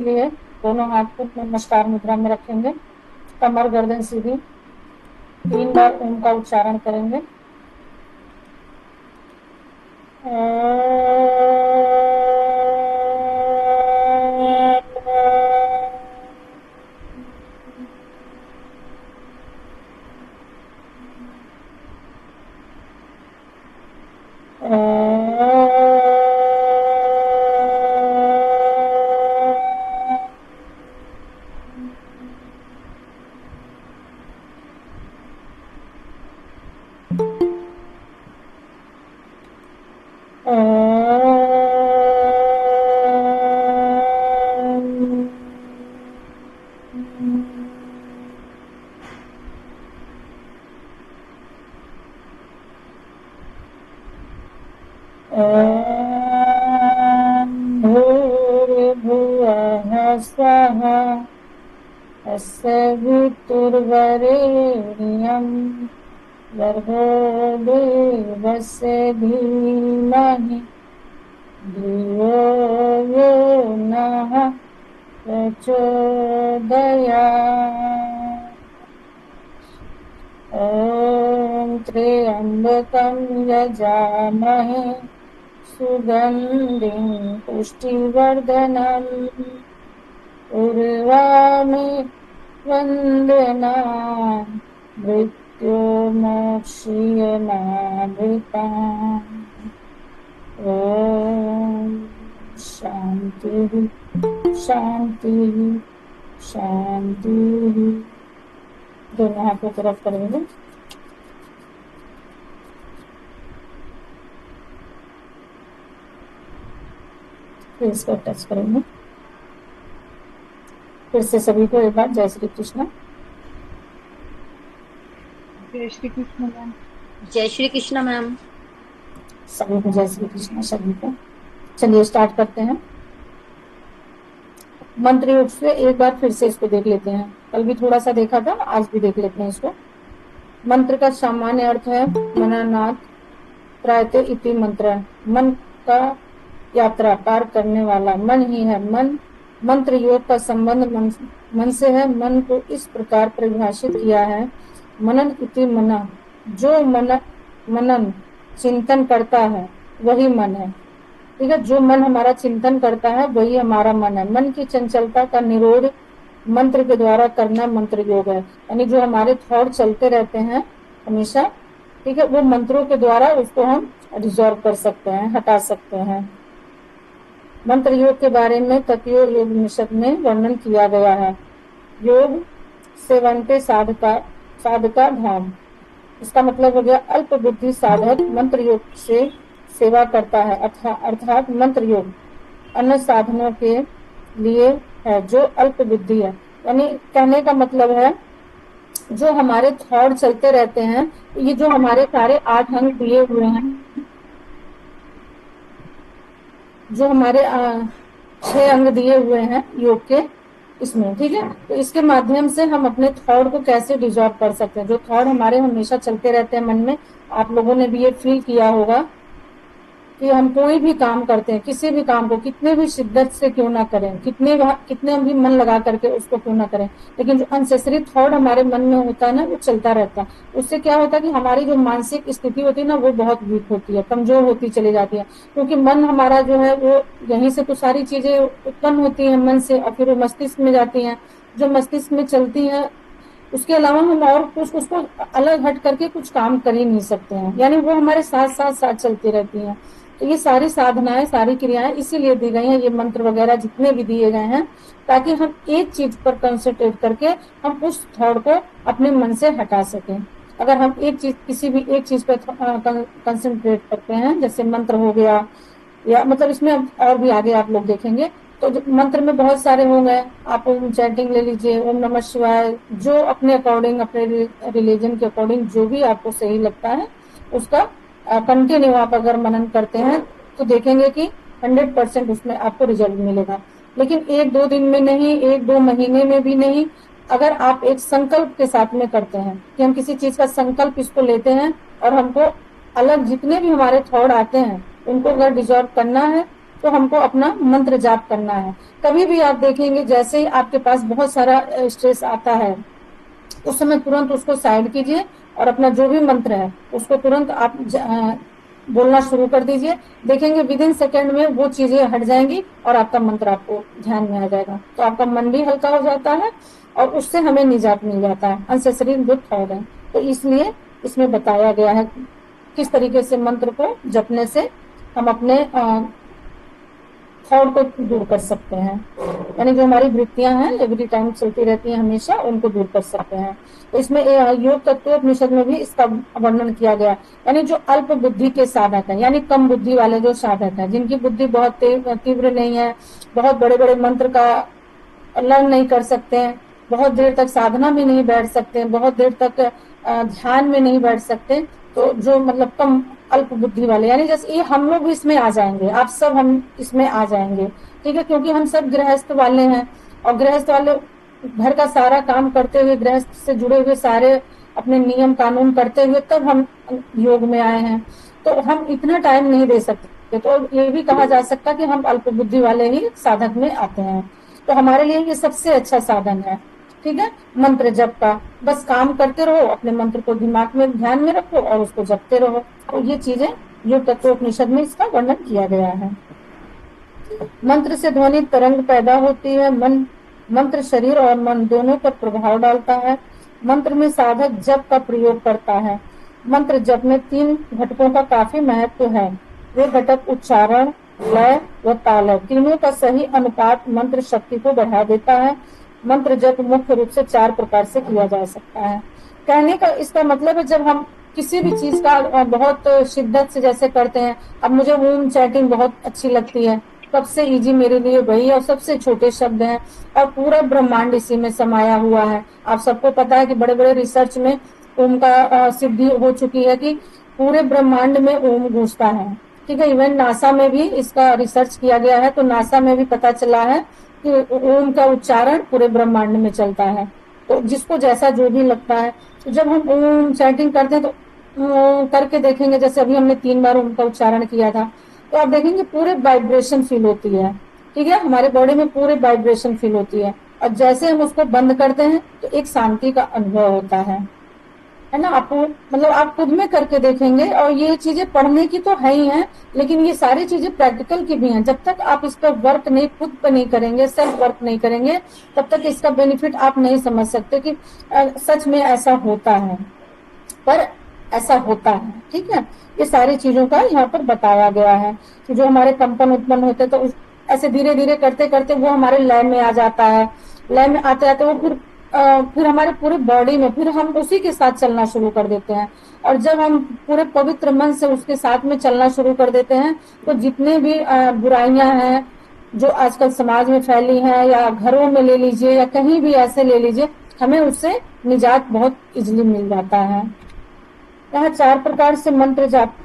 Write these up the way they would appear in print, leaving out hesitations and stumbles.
लिए दोनों हाथ को नमस्कार मुद्रा में रखेंगे। कमर गर्दन सीधी। 3 बार ओम का उच्चारण करेंगे। भूर्भुवः स्वः तस्य वितुर्वरेण्यं भर्गो देवस्य धीमहि धियो यो नः प्रचोदयात्। ॐ त्र्यम्बकं यजामहे सुगन्धिं पुष्टिवर्धनम् उर्वामे वन्दनान् मृत्युर्मोक्षीयमामृताम्। ॐ शान्तिः शान्तिः शान्तिः। दोनों हाथ को तरफ करेंगे। फिर इसको टच करेंगे। फिर से सभी को एक बार जय श्री कृष्ण। जय श्री कृष्ण मैम। जय श्री कृष्ण मैम। सभी को जय श्री कृष्ण सभी को। चलिए स्टार्ट करते हैं। मंत्र योग से एक बार फिर से इसको देख लेते हैं। कल भी थोड़ा सा देखा था, आज भी देख लेते हैं इसको। मंत्र का सामान्य अर्थ है मननाथ त्रायते इति मंत्र। मन का यात्रा पार करने वाला मन ही है मन। मंत्र योग का संबंध मन से है। मन को इस प्रकार परिभाषित किया है मनन इति मना। जो मनन चिंतन करता है वही मन है। ठीक है, जो मन हमारा चिंतन करता है वही हमारा मन है। मन की चंचलता का निरोध मंत्र के द्वारा करना मंत्र योग है। यानी जो हमारे थॉट चलते रहते हैं हमेशा, ठीक है, वो मंत्रों के द्वारा उसको हम रिजॉल्व कर सकते हैं, हटा सकते हैं। मंत्र योग के बारे में तत्व योग निषद में वर्णन किया गया है। योग सेवंते साधका धाम। इसका मतलब हो गया अल्प बुद्धि साधक मंत्र योग से सेवा करता है। अर्थात मंत्र योग अन्य साधनों के लिए है जो अल्प बुद्धि है। यानी कहने का मतलब है जो हमारे थॉट चलते रहते हैं, ये जो हमारे सारे 8 अंग दिए हुए हैं, जो हमारे 6 अंग दिए हुए हैं योग के इसमें, ठीक है, तो इसके माध्यम से हम अपने थॉट को कैसे डिजॉल्व कर सकते हैं। जो थॉट हमारे हमेशा चलते रहते हैं मन में, आप लोगों ने भी ये फील किया होगा कि हम कोई भी काम करते हैं, किसी भी काम को कितने भी शिद्दत से क्यों ना करें, कितने भी मन लगा करके उसको क्यों ना करें, लेकिन जो अनसेसरी थॉट हमारे मन में होता है ना, वो चलता रहता है। उससे क्या होता है कि हमारी जो मानसिक स्थिति होती है ना, वो बहुत वीक होती है, कमजोर होती चली जाती है। क्योंकि मन हमारा जो है वो यहीं से तो सारी चीजें उत्पन्न होती है मन से, और फिर वो मस्तिष्क में जाती है। जो मस्तिष्क में चलती है उसके अलावा हम और कुछ उसको अलग हट करके कुछ काम कर ही नहीं सकते हैं। यानी वो हमारे साथ साथ साथ चलती रहती हैं। तो ये सारी साधनाएं, सारी क्रियाएं इसीलिए दी गई हैं, ये मंत्र वगैरह जितने भी दिए गए हैं, ताकि हम एक चीज पर कंसंट्रेट करके हम उस थॉट को अपने मन से हटा सकें। अगर हम किसी भी एक चीज पर कंसंट्रेट करते हैं, जैसे मंत्र हो गया, या मतलब इसमें और भी आगे आप लोग देखेंगे, तो मंत्र में बहुत सारे हो गए। आप चैंटिंग ले लीजिए, ओम नमः शिवाय, जो अपने अकॉर्डिंग, अपने रिलीजन के अकॉर्डिंग जो भी आपको सही लगता है उसका कंटिन्यू आप अगर मनन करते हैं तो देखेंगे कि 100% उसमें आपको रिजल्ट मिलेगा। लेकिन 1-2 दिन में नहीं, 1-2 महीने में भी नहीं। अगर आप एक संकल्प के साथ में करते हैं कि हम किसी चीज का संकल्प इसको लेते हैं और हमको अलग जितने भी हमारे थॉट आते हैं उनको अगर डिजॉल्व करना है, तो हमको अपना मंत्र जाप करना है। कभी भी आप देखेंगे जैसे ही आपके पास बहुत सारा स्ट्रेस आता है, उस समय तुरंत उसको साइड कीजिए और अपना जो भी मंत्र है उसको तुरंत आप बोलना शुरू कर दीजिए। देखेंगे विद इन सेकेंड में वो चीजें हट जाएंगी और आपका मंत्र आपको ध्यान में आ जाएगा। तो आपका मन भी हल्का हो जाता है और उससे हमें निजात मिल जाता है। अनसेसरी गुड थॉट है, तो इसलिए इसमें बताया गया है किस तरीके से मंत्र को जपने से हम अपने थॉट को दूर कर सकते हैं, यानी जो हमारी वृत्तियां हैं एवरी टाइम चलती रहती हैं हमेशा, उनको दूर कर सकते हैं। तो इसमें योग तत्वोपनिषद में भी इसका वर्णन किया गया, यानी जो अल्प बुद्धि के साधक है, यानी कम बुद्धि वाले जो साधक है, जिनकी बुद्धि बहुत तीव्र नहीं है, बहुत बड़े बड़े मंत्र का लर्न नहीं कर सकते हैं, बहुत देर तक साधना में नहीं बैठ सकते हैं, बहुत देर तक ध्यान में नहीं बैठ सकते, तो जो मतलब कम अल्प बुद्धि वाले, यानी जैसे ये हम लोग भी इसमें आ जाएंगे, आप सब हम इसमें आ जाएंगे, ठीक है, क्योंकि हम सब गृहस्थ वाले हैं और गृहस्थ वाले घर का सारा काम करते हुए, गृहस्थ से जुड़े हुए सारे अपने नियम कानून करते हुए तब हम योग में आए हैं, तो हम इतना टाइम नहीं दे सकते। तो ये भी कहा जा सकता कि हम अल्प बुद्धि वाले ही साधक में आते हैं। तो हमारे लिए ये सबसे अच्छा साधन है, ठीक है, मंत्र जप का। बस काम करते रहो, अपने मंत्र को दिमाग में ध्यान में रखो और उसको जपते रहो। तो ये चीजें योग तत्वोपनिषद में इसका वर्णन किया गया है। मंत्र से ध्वनि तरंग पैदा होती है। मंत्र शरीर और मन दोनों पर प्रभाव डालता है। मंत्र में साधक जप का प्रयोग करता है। मंत्र जप में 3 घटकों का काफी महत्व है। वे घटक उच्चारण, लय व ताल है। तीनों का सही अनुपात मंत्र शक्ति को बढ़ा देता है। मंत्र जप मुख्य रूप से 4 प्रकार से किया जा सकता है। कहने का इसका मतलब है, जब हम किसी भी चीज का बहुत शिद्दत से जैसे करते हैं, अब मुझे ओम चैटिंग बहुत अच्छी लगती है, सबसे इजी मेरे लिए वही है और सबसे छोटे शब्द हैं और पूरा ब्रह्मांड इसी में समाया हुआ है। आप सबको पता है कि बड़े बड़े रिसर्च में ओम का सिद्धि हो चुकी है कि पूरे ब्रह्मांड में ओम गूंजता है, ठीक है। इवन नासा में भी इसका रिसर्च किया गया है, तो नासा में भी पता चला है कि ओम का उच्चारण पूरे ब्रह्मांड में चलता है। तो जिसको जैसा जो भी लगता है, तो जब हम ओम चैंटिंग करते हैं तो करके देखेंगे, जैसे अभी हमने 3 बार ओम का उच्चारण किया था, तो आप देखेंगे पूरे वाइब्रेशन फील होती है, ठीक है, हमारे बॉडी में पूरे वाइब्रेशन फील होती है। और जैसे हम उसको बंद करते हैं तो एक शांति का अनुभव होता है ना। आपको मतलब आप खुद में करके देखेंगे, और ये चीजें पढ़ने की तो है ही है, लेकिन ये सारी चीजें प्रैक्टिकल की भी हैं। जब तक आप इस पर वर्क नहीं, खुद पर नहीं करेंगे, सेल्फ वर्क नहीं करेंगे, तब तक इसका बेनिफिट आप नहीं समझ सकते कि सच में ऐसा होता है, पर ऐसा होता है, ठीक है। ये सारी चीजों का यहाँ पर बताया गया है कि जो हमारे कंपन उत्पन्न होते हैं, तो ऐसे धीरे धीरे करते करते वो हमारे लय में आ जाता है। लय में आते आते वो फिर हमारे पूरे बॉडी में, फिर हम उसी के साथ चलना शुरू कर देते हैं। और जब हम पूरे पवित्र मन से उसके साथ में चलना शुरू कर देते हैं, तो जितने भी बुराइयां हैं जो आजकल समाज में फैली हैं, या घरों में ले लीजिए या कहीं भी ऐसे ले लीजिए, हमें उससे निजात बहुत इजीली मिल जाता है। यहाँ 4 प्रकार से मंत्र जाप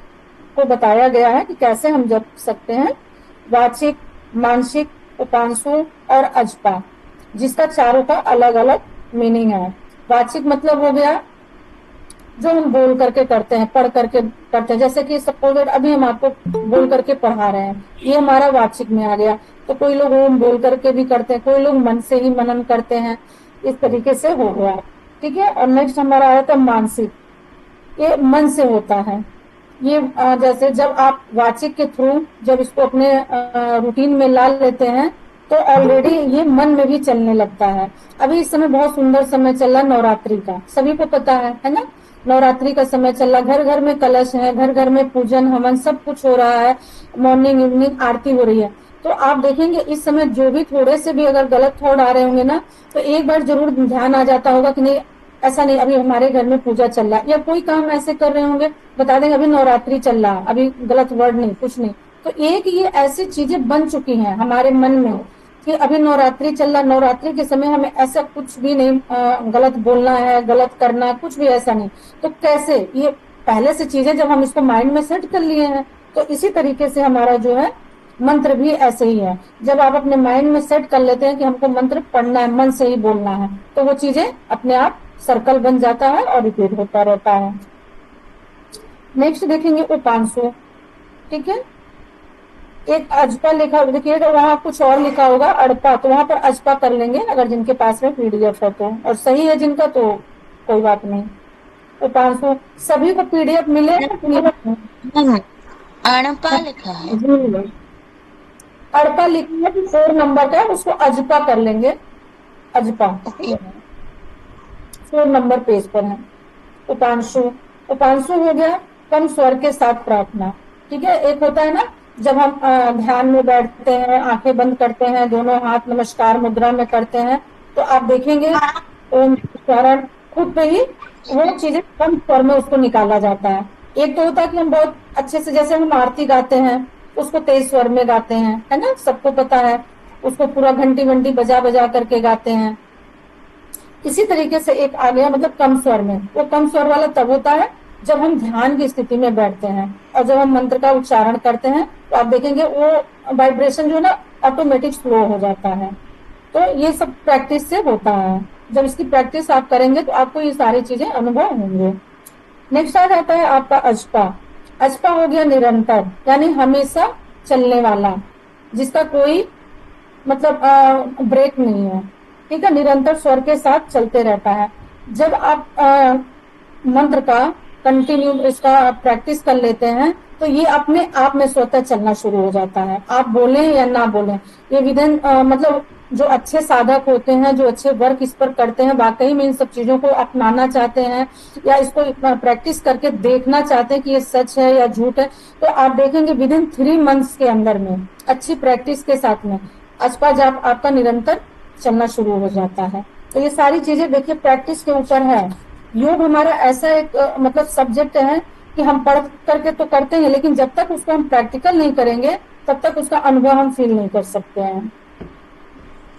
को बताया गया है कि कैसे हम जप सकते हैं। वाचिक, मानसिक, उपांशु और अजपा, जिसका चारों का अलग अलग मीनिंग है। वाचिक मतलब हो गया जो हम बोल करके करते हैं, पढ़ करके करते हैं, जैसे कि सपोज अभी हम आपको बोल करके पढ़ा रहे हैं, ये हमारा वाचिक में आ गया। तो कोई लोग ओम बोल करके भी करते हैं, कोई लोग मन से ही मनन करते हैं, इस तरीके से हो गया, ठीक है। और नेक्स्ट हमारा आया था मानसिक, ये मन से होता है। ये जैसे जब आप वाचिक के थ्रू जब इसको अपने रूटीन में ला लेते हैं, तो ऑलरेडी ये मन में भी चलने लगता है। अभी इस समय बहुत सुंदर समय चल रहा नवरात्रि का, सभी को पता है ना। नवरात्रि का समय चल रहा, घर घर में कलश है, घर घर में पूजन हवन सब कुछ हो रहा है, मॉर्निंग इवनिंग आरती हो रही है। तो आप देखेंगे इस समय जो भी थोड़े से भी अगर गलत थॉट आ रहे होंगे ना, तो एक बार जरूर ध्यान आ जाता होगा कि नहीं, ऐसा नहीं, अभी हमारे घर में पूजा चल रहा है, या कोई काम ऐसे कर रहे होंगे, बता देंगे अभी नवरात्रि चल रहा, अभी गलत वर्ड नहीं, कुछ नहीं। तो एक ये ऐसी चीजें बन चुकी हैं हमारे मन में कि अभी नवरात्रि चल रहा, नवरात्रि के समय हमें ऐसा कुछ भी नहीं गलत बोलना है, गलत करना, कुछ भी ऐसा नहीं। तो कैसे, ये पहले से चीजें जब हम इसको माइंड में सेट कर लिए हैं, तो इसी तरीके से हमारा जो है मंत्र भी ऐसे ही है। जब आप अपने माइंड में सेट कर लेते हैं कि हमको मंत्र पढ़ना है, मन से ही बोलना है, तो वो चीजें अपने आप सर्कल बन जाता है और रिपीट होता रहता है। नेक्स्ट देखेंगे उपांशु, ठीक है। एक अजपा लिखा देखिएगा, वहां कुछ और लिखा होगा अड़पा, तो वहां पर अजपा कर लेंगे अगर जिनके पास में पीडीएफ है तो, और सही है जिनका तो कोई बात नहीं। तो 500 सभी को पीडीएफ मिले या मिला नहीं? नहीं, अणपा लिखा है। जी, अड़पा लिखेंगे तो 4 नंबर का है, उसको अजपा कर लेंगे, अजपा, ठीक ओके। है, 4 नंबर पेज पर है। उपांशु, उपांशु हो गया कम स्वर के साथ प्रार्थना, ठीक है। एक होता है ना, जब हम ध्यान में बैठते हैं, आंखें बंद करते हैं, दोनों हाथ नमस्कार मुद्रा में करते हैं, तो आप देखेंगे ओम उच्चारण खुद पे ही वो चीजें कम स्वर में उसको निकाला जाता है। एक तो होता है कि हम बहुत अच्छे से, जैसे हम आरती गाते हैं उसको तेज स्वर में गाते हैं, है ना, सबको पता है, उसको पूरा घंटी वंटी बजा बजा करके गाते हैं। इसी तरीके से एक आ गया मतलब कम स्वर में, वो कम स्वर वाला तब होता है जब हम ध्यान की स्थिति में बैठते हैं और जब हम मंत्र का उच्चारण करते हैं, तो आप देखेंगे वो वाइब्रेशन जो है ना ऑटोमेटिक स्लो हो जाता है। तो ये सब प्रैक्टिस से होता है, जब इसकी प्रैक्टिस आप करेंगे तो आपको ये सारी चीजें अनुभव होंगे। नेक्स्ट आ जाता है आपका अजपा। अजपा हो गया निरंतर, यानी हमेशा चलने वाला, जिसका कोई मतलब ब्रेक नहीं है, ठीक है, निरंतर स्वर के साथ चलते रहता है। जब आप मंत्र का कंटिन्यू इसका प्रैक्टिस कर लेते हैं तो ये अपने आप में स्वतः चलना शुरू हो जाता है, आप बोलें या ना बोलें। ये विधन मतलब जो अच्छे साधक होते हैं, जो अच्छे वर्क इस पर करते हैं, वाकई में इन सब चीजों को अपनाना चाहते हैं या इसको प्रैक्टिस करके देखना चाहते हैं कि ये सच है या झूठ है, तो आप देखेंगे विद इन 3 मंथ्स के अंदर में अच्छी प्रैक्टिस के साथ में अजपा जाप आपका निरंतर चलना शुरू हो जाता है। तो ये सारी चीजें देखिए प्रैक्टिस के ऊपर है। योग हमारा ऐसा एक मतलब सब्जेक्ट है कि हम पढ़ करके तो करते हैं, लेकिन जब तक उसको हम प्रैक्टिकल नहीं करेंगे तब तक उसका अनुभव हम फील नहीं कर सकते हैं।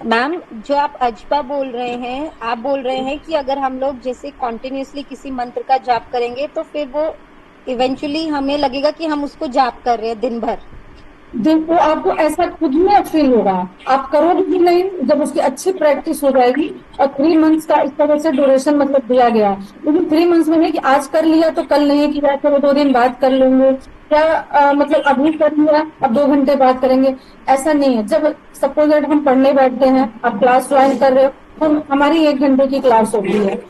मैम, जो आप अजपा बोल रहे हैं, आप बोल रहे हैं कि अगर हम लोग जैसे कॉन्टिन्यूसली किसी मंत्र का जाप करेंगे तो फिर वो इवेंचुअली हमें लगेगा कि हम उसको जाप कर रहे हैं दिन भर। वो आपको ऐसा खुद में फील होगा, आप करोगे भी नहीं जब उसकी अच्छी प्रैक्टिस हो जाएगी। और 3 मंथ्स का इस तरह से ड्यूरेशन मतलब दिया गया, लेकिन 3 मंथ्स में नहीं कि आज कर लिया तो कल नहीं किया, चलो 2 दिन बाद कर लेंगे, क्या मतलब अभी कर लिया अब 2 घंटे बाद करेंगे, ऐसा नहीं है। जब सपोज दैट हम पढ़ने बैठते हैं, आप क्लास ज्वाइन कर रहे हो, हम हमारी 1 घंटे की क्लास होती है,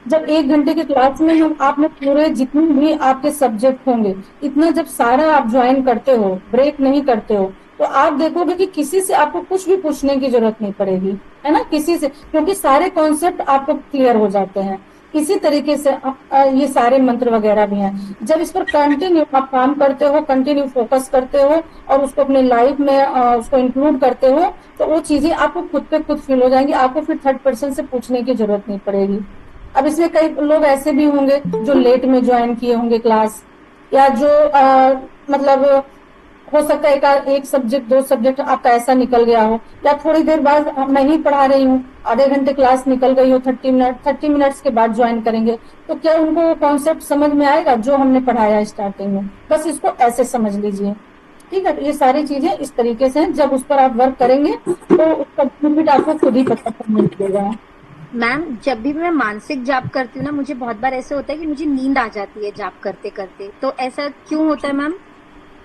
जब 1 घंटे की क्लास में हम आपने पूरे जितने भी आपके सब्जेक्ट होंगे इतना जब सारा आप ज्वाइन करते हो, ब्रेक नहीं करते हो, तो आप देखोगे कि किसी से आपको कुछ भी पूछने की जरूरत नहीं पड़ेगी, है ना, किसी से, क्योंकि सारे कॉन्सेप्ट आपको क्लियर हो जाते हैं। इसी तरीके से ये सारे मंत्र वगैरह भी हैं। जब इस पर कंटिन्यू आप काम करते हो, कंटिन्यू फोकस करते हो और उसको अपने लाइफ में उसको इंक्लूड करते हो, तो वो चीजें आपको खुद पे खुद फील हो जाएंगी, आपको फिर थर्ड पर्सन से पूछने की जरूरत नहीं पड़ेगी। अब इसमें कई लोग ऐसे भी होंगे जो लेट में ज्वाइन किए होंगे क्लास, या जो मतलब हो सकता है एक सब्जेक्ट 2 सब्जेक्ट आपका ऐसा निकल गया हो, या थोड़ी देर बाद मैं ही पढ़ा रही हूँ, आधे घंटे क्लास निकल गई हो, 30 मिनट्स के बाद ज्वाइन करेंगे, तो क्या उनको वो कॉन्सेप्ट समझ में आएगा जो हमने पढ़ाया स्टार्टिंग में? बस इसको ऐसे समझ लीजिए, ठीक है। तो ये सारी चीजें इस तरीके से हैं, जब उस पर आप वर्क करेंगे तो उसका बेनिफिट आपको खुद ही पता चलने लगेगा। मैम, जब भी मैं मानसिक जाप करती हूँ ना, मुझे बहुत बार ऐसे होता है कि मुझे नींद आ जाती है जाप करते करते, तो ऐसा क्यों होता है मैम?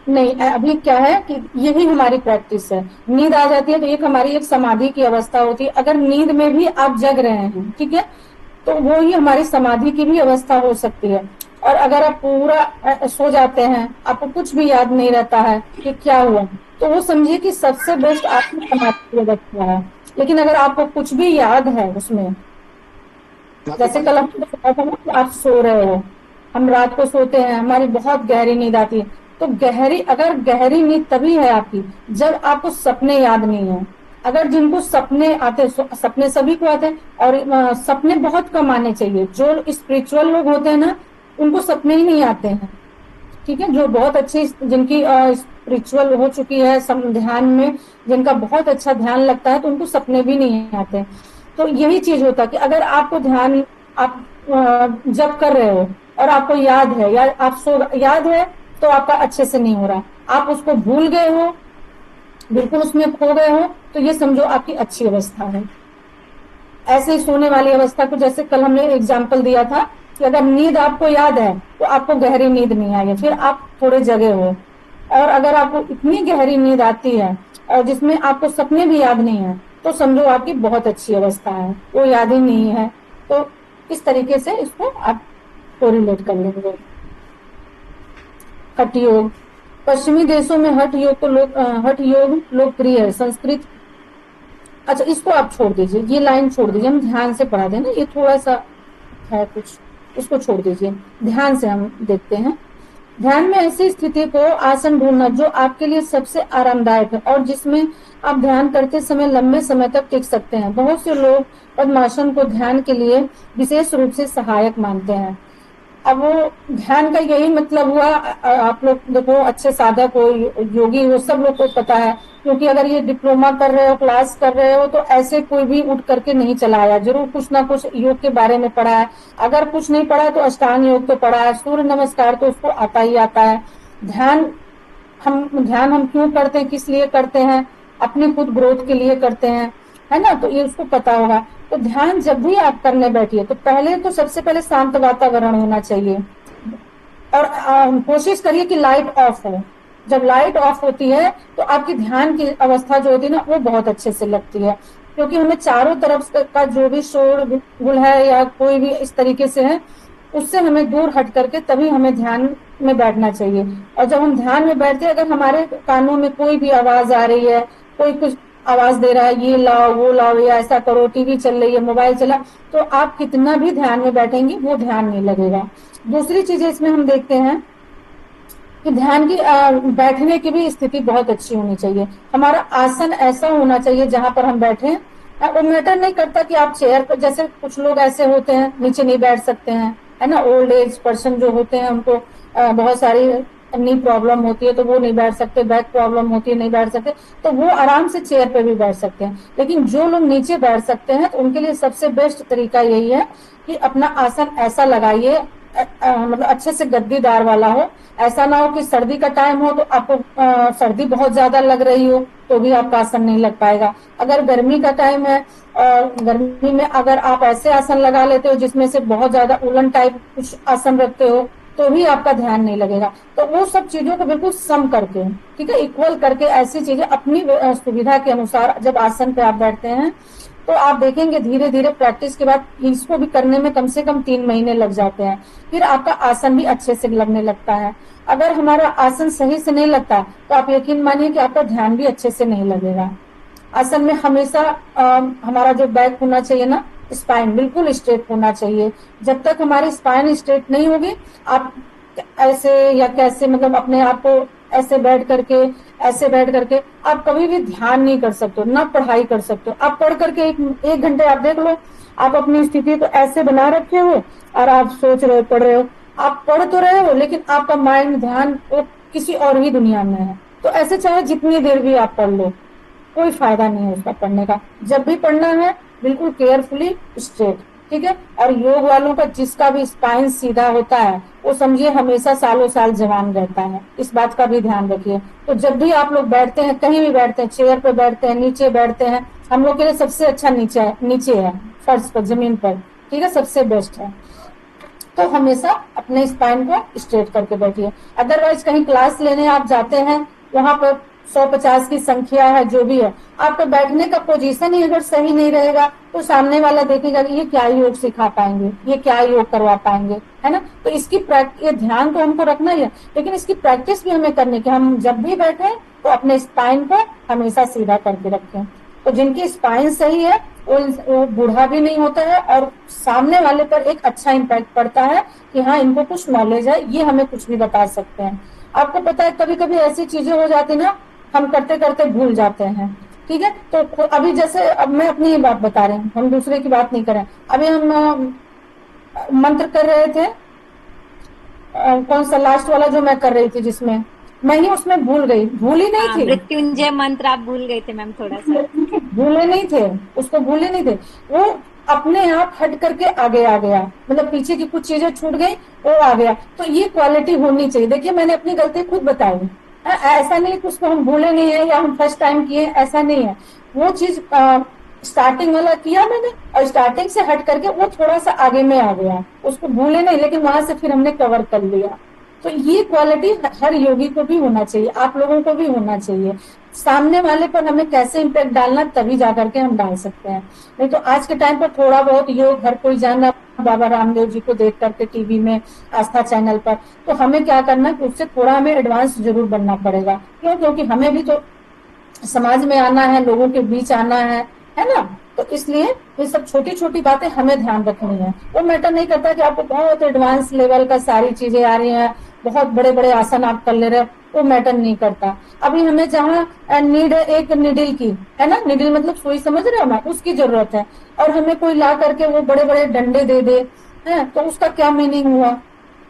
नहीं, अभी क्या है कि यही हमारी प्रैक्टिस है। नींद आ जाती है तो एक हमारी एक समाधि की अवस्था होती है, अगर नींद में भी आप जग रहे हैं, ठीक है, तो वो ही हमारी समाधि की भी अवस्था हो सकती है। और अगर आप पूरा सो जाते हैं, आपको कुछ भी याद नहीं रहता है कि क्या हुआ, तो वो समझिए कि सबसे बेस्ट आपकी समाधि की अवस्था है। लेकिन अगर आपको कुछ भी याद है उसमें, जैसे कल हमने बताया था ना कि आप सो रहे हो, हम रात को सोते हैं, हमारी बहुत गहरी नींद आती है, तो अगर गहरी नींद तभी है आपकी जब आपको सपने याद नहीं है। अगर जिनको सपने आते, सपने सभी को आते हैं, और सपने बहुत कम आने चाहिए। जो स्पिरिचुअल लोग होते हैं ना, उनको सपने ही नहीं आते हैं, ठीक है। जो बहुत अच्छी जिनकी स्पिरिचुअल हो चुकी है, ध्यान में जिनका बहुत अच्छा ध्यान लगता है, तो उनको सपने भी नहीं आते। तो यही चीज होता है कि अगर आपको ध्यान आप जब कर रहे हो और आपको याद है, या याद है तो आपका अच्छे से नहीं हो रहा, आप उसको भूल गए हो, बिल्कुल उसमें खो गए हो, तो ये समझो आपकी अच्छी अवस्था है। ऐसे ही सोने वाली अवस्था को, जैसे कल हमने एग्जाम्पल दिया था कि अगर नींद आपको याद है तो आपको गहरी नींद नहीं आई है, फिर आप थोड़े जगे हो, और अगर आपको इतनी गहरी नींद आती है और जिसमें आपको सपने भी याद नहीं है, तो समझो आपकी बहुत अच्छी अवस्था है, वो याद ही नहीं है। तो इस तरीके से इसको आप कोरिलेट कर लेंगे। हठ योग, पश्चिमी देशों में हठ योग लोकप्रिय है। संस्कृत, अच्छा इसको आप छोड़ दीजिए, ये लाइन छोड़ दीजिए, हम ध्यान से पढ़ा देना, ये थोड़ा सा है कुछ, इसको छोड़ दीजिए, ध्यान से हम देखते हैं। ध्यान में ऐसी स्थिति को आसन ढूंढना जो आपके लिए सबसे आरामदायक है और जिसमें आप ध्यान करते समय लंबे समय तक टिक सकते हैं। बहुत से लोग पद्मासन को ध्यान के लिए विशेष रूप से सहायक मानते हैं। अब वो ध्यान का यही मतलब हुआ, आप लोग देखो अच्छे साधक हो, योगी हो, सब लोग को पता है, क्योंकि अगर ये डिप्लोमा कर रहे हो, क्लास कर रहे हो, तो ऐसे कोई भी उठ करके नहीं चला आया, जरूर कुछ ना कुछ योग के बारे में पढ़ा है। अगर कुछ नहीं पढ़ा है तो अष्टांग योग तो पढ़ा है, सूर्य नमस्कार तो उसको आता ही आता है। ध्यान हम क्यों करते हैं, किस लिए करते हैं, अपनी खुद ग्रोथ के लिए करते हैं, है ना, तो ये उसको पता होगा। तो ध्यान जब भी आप करने बैठिए तो पहले तो सबसे पहले शांत वातावरण होना चाहिए और कोशिश करिए कि लाइट ऑफ हो। जब लाइट ऑफ होती है तो आपकी ध्यान की अवस्था जो होती है ना, वो बहुत अच्छे से लगती है, क्योंकि हमें चारों तरफ का जो भी शोर गुल है या कोई भी इस तरीके से है, उससे हमें दूर हट करके तभी हमें ध्यान में बैठना चाहिए। और जब हम ध्यान में बैठते हैं, अगर हमारे कानों में कोई भी आवाज आ रही है, कोई कुछ आवाज दे रहा है, ये लाओ वो लाओ या ऐसा करो, टीवी चल रही है, मोबाइल चला, तो आप कितना भी ध्यान में बैठेंगे वो ध्यान नहीं लगेगा। दूसरी चीज इसमें हम देखते हैं कि ध्यान की बैठने की भी स्थिति बहुत अच्छी होनी चाहिए। हमारा आसन ऐसा होना चाहिए जहां पर हम बैठे, वो मैटर नहीं करता कि आप चेयर पर, जैसे कुछ लोग ऐसे होते हैं नीचे नहीं बैठ सकते हैं, है ना, ओल्ड एज पर्सन जो होते हैं उनको बहुत सारी नी प्रॉब्लम होती है तो वो नहीं बैठ सकते, बैक प्रॉब्लम होती है नहीं बैठ सकते, तो वो आराम से चेयर पे भी बैठ सकते हैं। लेकिन जो लोग नीचे बैठ सकते हैं तो उनके लिए सबसे बेस्ट तरीका यही है कि अपना आसन ऐसा लगाइए, मतलब अच्छे से गद्दीदार वाला हो। ऐसा ना हो कि सर्दी का टाइम हो तो आपको सर्दी बहुत ज्यादा लग रही हो तो भी आपका आसन नहीं लग पाएगा। अगर गर्मी का टाइम है और गर्मी में अगर आप ऐसे आसन लगा लेते हो जिसमें से बहुत ज्यादा उलन टाइप कुछ आसन रखते हो तो भी आपका ध्यान नहीं लगेगा। तो वो सब चीजों को बिल्कुल सम करके, ठीक है, इक्वल करके ऐसी चीजें अपनी सुविधा के अनुसार जब आसन पे आप बैठते हैं तो आप देखेंगे धीरे धीरे प्रैक्टिस के बाद इसको भी करने में कम से कम 3 महीने लग जाते हैं, फिर आपका आसन भी अच्छे से लगने लगता है। अगर हमारा आसन सही से नहीं लगता तो आप यकीन मानिए कि आपका ध्यान भी अच्छे से नहीं लगेगा। आसन में हमेशा हमारा जो बैक होना चाहिए ना, स्पाइन बिल्कुल स्ट्रेट होना चाहिए। जब तक हमारी स्पाइन स्ट्रेट नहीं होगी, आप ऐसे या कैसे, मतलब अपने आप को ऐसे बैठ करके आप कभी भी ध्यान नहीं कर सकते, ना पढ़ाई कर सकते हो। आप पढ़ करके एक घंटे आप देख लो, आप अपनी स्थिति को ऐसे बना रखे हो और आप सोच रहे हो, पढ़ रहे हो, आप पढ़ तो रहे हो लेकिन आपका माइंड ध्यान वो किसी और ही दुनिया में है। तो ऐसे चाहे जितनी देर भी आप पढ़ लो, कोई फायदा नहीं है उसका पढ़ने का। जब भी पढ़ना है बिल्कुल केयरफुली स्ट्रेट, ठीक है। और योग वालों का जिसका भी स्पाइन सीधा होता है वो समझिए हमेशा सालों साल जवान रहता है, इस बात का भी ध्यान रखिए। तो जब भी आप लोग बैठते हैं, कहीं भी बैठते हैं, चेयर पे बैठते हैं, नीचे बैठते हैं, हम लोग के लिए सबसे अच्छा नीचे है, फर्श पर, जमीन पर, ठीक है, सबसे बेस्ट है। तो हमेशा अपने स्पाइन को स्ट्रेट करके बैठिए। अदरवाइज कहीं क्लास लेने आप जाते हैं, वहां पर 150 की संख्या है, जो भी है, आपका बैठने का पोजीशन ही अगर सही नहीं रहेगा तो सामने वाला देखेगा ये क्या योग सिखा पाएंगे, ये क्या योग करवा पाएंगे, है ना। तो इसकी ये ध्यान तो हमको रखना ही है, लेकिन इसकी प्रैक्टिस भी हमें करनी कि हम जब भी बैठे तो अपने स्पाइन को हमेशा सीधा करके रखें। तो जिनकी स्पाइन सही है वो बूढ़ा भी नहीं होता है और सामने वाले पर एक अच्छा इम्पैक्ट पड़ता है कि हाँ इनको कुछ नॉलेज है, ये हमें कुछ भी बता सकते हैं। आपको पता है कभी कभी ऐसी चीजें हो जाती ना, हम करते करते भूल जाते हैं, ठीक है। तो अभी जैसे अब मैं अपनी ही बात बता रही हूँ, हम दूसरे की बात नहीं करें। अभी हम मंत्र कर रहे थे, कौन सा लास्ट वाला जो मैं कर रही थी जिसमें मैं ही उसमें भूली नहीं थी। मृत्युंजय मंत्र आप भूल गए थे मैम, थोड़ा सा भूले नहीं थे, उसको भूले नहीं थे, वो अपने आप हट करके आगे आ गया, मतलब पीछे की कुछ चीजें छूट गई, वो आ गया। तो ये क्वालिटी होनी चाहिए। देखिए मैंने अपनी गलती खुद बताई, ऐसा नहीं कि उसको हम भूले नहीं है या हम फर्स्ट टाइम किए, ऐसा नहीं है। वो चीज स्टार्टिंग वाला किया मैंने और स्टार्टिंग से हट करके वो थोड़ा सा आगे में आ गया, उसको भूले नहीं, लेकिन वहां से फिर हमने कवर कर लिया। तो ये क्वालिटी हर योगी को भी होना चाहिए, आप लोगों को भी होना चाहिए। सामने वाले पर हमें कैसे इम्पैक्ट डालना, तभी जाकर के हम डाल सकते हैं। नहीं तो आज के टाइम पर थोड़ा बहुत योग हर कोई जान रहा, बाबा रामदेव जी को देख करके टीवी में, आस्था चैनल पर, तो हमें क्या करना कि उससे थोड़ा हमें एडवांस जरूर बनना पड़ेगा। क्यों? क्योंकि हमें भी तो समाज में आना है, लोगों के बीच आना है ना। तो इसलिए ये सब छोटी छोटी बातें हमें ध्यान रखनी है। वो मैटर नहीं करता कि आपको बहुत एडवांस लेवल का सारी चीजें आ रही हैं, बहुत बड़े बड़े आसन आप कर ले रहे हो, वो मैटर नहीं करता। अभी हमें जहाँ नीड है एक निडिल की, है ना, निडिल मतलब सुई, समझ रहे हो ना, उसकी जरूरत है, और हमें कोई ला करके वो बड़े बड़े डंडे दे दे, है, तो उसका क्या मीनिंग हुआ?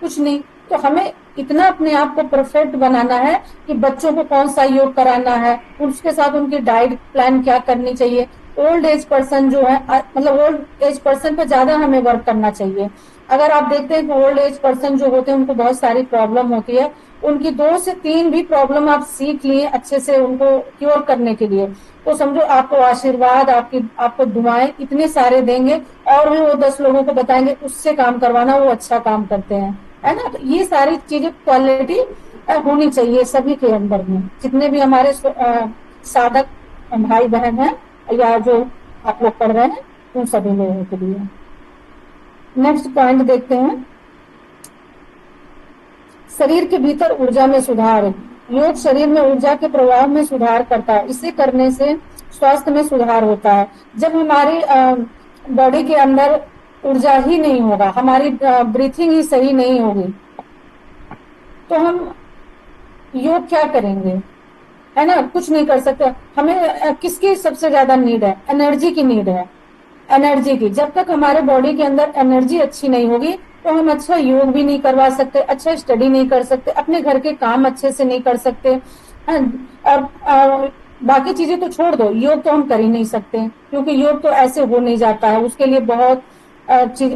कुछ नहीं। तो हमें इतना अपने आप को परफेक्ट बनाना है कि बच्चों को कौन सा योग कराना है, उसके साथ उनकी डाइट प्लान क्या करनी चाहिए। ओल्ड एज पर्सन जो है, मतलब ओल्ड एज पर्सन पे ज्यादा हमें वर्क करना चाहिए। अगर आप देखते हैं कि ओल्ड एज पर्सन जो होते हैं उनको बहुत सारी प्रॉब्लम होती है, उनकी 2 से 3 भी प्रॉब्लम आप सीख लिए अच्छे से उनको क्योर करने के लिए, तो समझो आपको आशीर्वाद, आपको दुआएं इतने सारे देंगे, और भी वो 10 लोगों को बताएंगे उससे काम करवाना, वो अच्छा काम करते हैं, है ना। तो ये सारी चीजें क्वालिटी होनी चाहिए सभी के अंदर में, जितने भी हमारे साधक भाई बहन हैं या जो आप लोग पढ़ रहे हैं, उन सभी लोगों के लिए। नेक्स्ट पॉइंट देखते हैं, शरीर के भीतर ऊर्जा में सुधार। योग शरीर में ऊर्जा के प्रवाह में सुधार करता है, इसे करने से स्वास्थ्य में सुधार होता है। जब हमारी बॉडी के अंदर ऊर्जा ही नहीं होगा, हमारी ब्रीथिंग ही सही नहीं होगी, तो हम योग क्या करेंगे, है ना, कुछ नहीं कर सकते। हमें किसकी सबसे ज्यादा नीड है? एनर्जी की नीड है, एनर्जी की। जब तक हमारे बॉडी के अंदर एनर्जी अच्छी नहीं होगी, तो हम अच्छा योग भी नहीं करवा सकते, अच्छा स्टडी नहीं कर सकते, अपने घर के काम अच्छे से नहीं कर सकते, और बाकी चीजें तो छोड़ दो, योग तो हम कर ही नहीं सकते, क्योंकि योग तो ऐसे हो नहीं जाता है। उसके लिए बहुत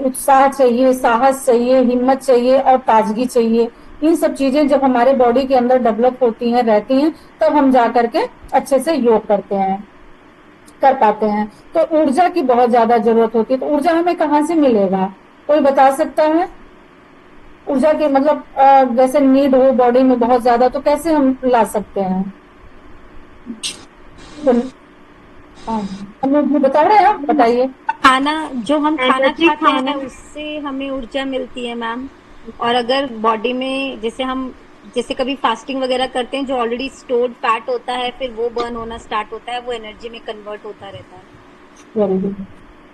उत्साह चाहिए, साहस चाहिए, हिम्मत चाहिए और ताजगी चाहिए। इन सब चीजें जब हमारे बॉडी के अंदर डेवलप होती हैं, रहती हैं, तब हम जा करके अच्छे से योग कर पाते हैं। तो ऊर्जा की बहुत ज्यादा जरूरत होती है। तो ऊर्जा हमें कहाँ से मिलेगा, कोई बता सकता है? ऊर्जा के मतलब जैसे नीड हो बॉडी में बहुत ज्यादा, तो कैसे हम ला सकते हैं? हम बता रहे हैं, आप बताइए। खाना, जो हम खाना खाते हैं उससे हमें ऊर्जा मिलती है मैम। और अगर बॉडी में जैसे कभी फास्टिंग वगैरह करते हैं, जो ऑलरेडी स्टोर्ड फैट होता है, फिर वो बर्न होना स्टार्ट होता है, वो एनर्जी में कन्वर्ट होता रहता है। Very good.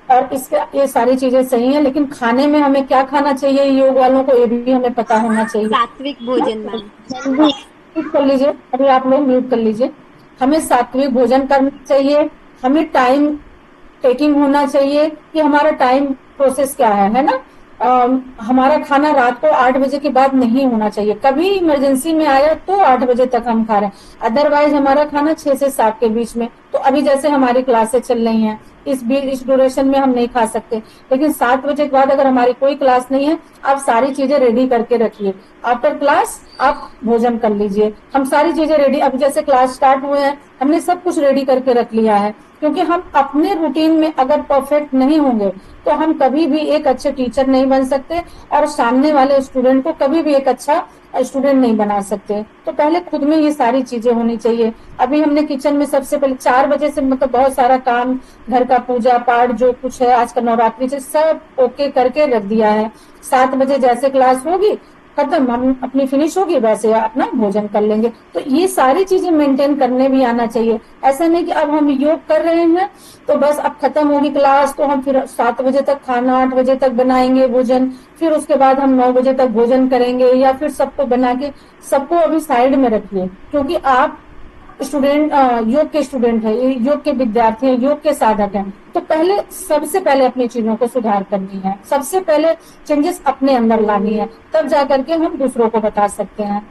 और इसका ये सारी चीजें सही है, लेकिन खाने में हमें क्या खाना चाहिए, योग वालों को ये भी हमें पता होना चाहिए। सात्विक भोजन मैम। म्यूट कर लीजिए, अभी आप लोग म्यूट कर लीजिए। हमें सात्विक भोजन करना चाहिए, हमें टाइम टेकिंग होना चाहिए कि हमारा टाइम प्रोसेस क्या है ना। हमारा खाना रात को 8 बजे के बाद नहीं होना चाहिए। कभी इमरजेंसी में आया तो 8 बजे तक हम खा रहे हैं, अदरवाइज हमारा खाना 6 से 7 के बीच में। तो अभी जैसे हमारी क्लासें चल रही हैं, इस ड्यूरेशन में हम नहीं खा सकते, लेकिन 7 बजे के बाद अगर हमारी कोई क्लास नहीं है, आप सारी चीजें रेडी करके रखिए। आफ्टर क्लास आप भोजन कर लीजिए। हम सारी चीजें रेडी, अभी जैसे क्लास स्टार्ट हुए हैं, हमने सब कुछ रेडी करके रख लिया है, क्योंकि हम अपने रूटीन में अगर परफेक्ट नहीं होंगे तो हम कभी भी एक अच्छे टीचर नहीं बन सकते, और सामने वाले स्टूडेंट को कभी भी एक अच्छा स्टूडेंट नहीं बना सकते। तो पहले खुद में ये सारी चीजें होनी चाहिए। अभी हमने किचन में सबसे पहले 4 बजे से मतलब बहुत सारा काम, घर का पूजा पाठ जो कुछ है, आज का नवरात्रि से सब ओके करके रख दिया है। 7 बजे जैसे क्लास होगी खत्म, हम अपनी फिनिश होगी, वैसे अपना भोजन कर लेंगे। तो ये सारी चीजें मेंटेन करने भी आना चाहिए। ऐसा नहीं कि अब हम योग कर रहे हैं तो बस अब खत्म होगी क्लास तो हम फिर 7 बजे तक खाना, 8 बजे तक बनाएंगे भोजन, फिर उसके बाद हम 9 बजे तक भोजन करेंगे, या फिर सबको बना के सबको अभी साइड में रखिए। क्योंकि आप स्टूडेंट, योग के स्टूडेंट है, योग के विद्यार्थी है, योग के साधक हैं, तो पहले सबसे पहले अपनी चीजों को सुधार करनी है, सबसे पहले चेंजेस अपने अंदर लानी है, तब जाकर के हम दूसरों को बता सकते हैं।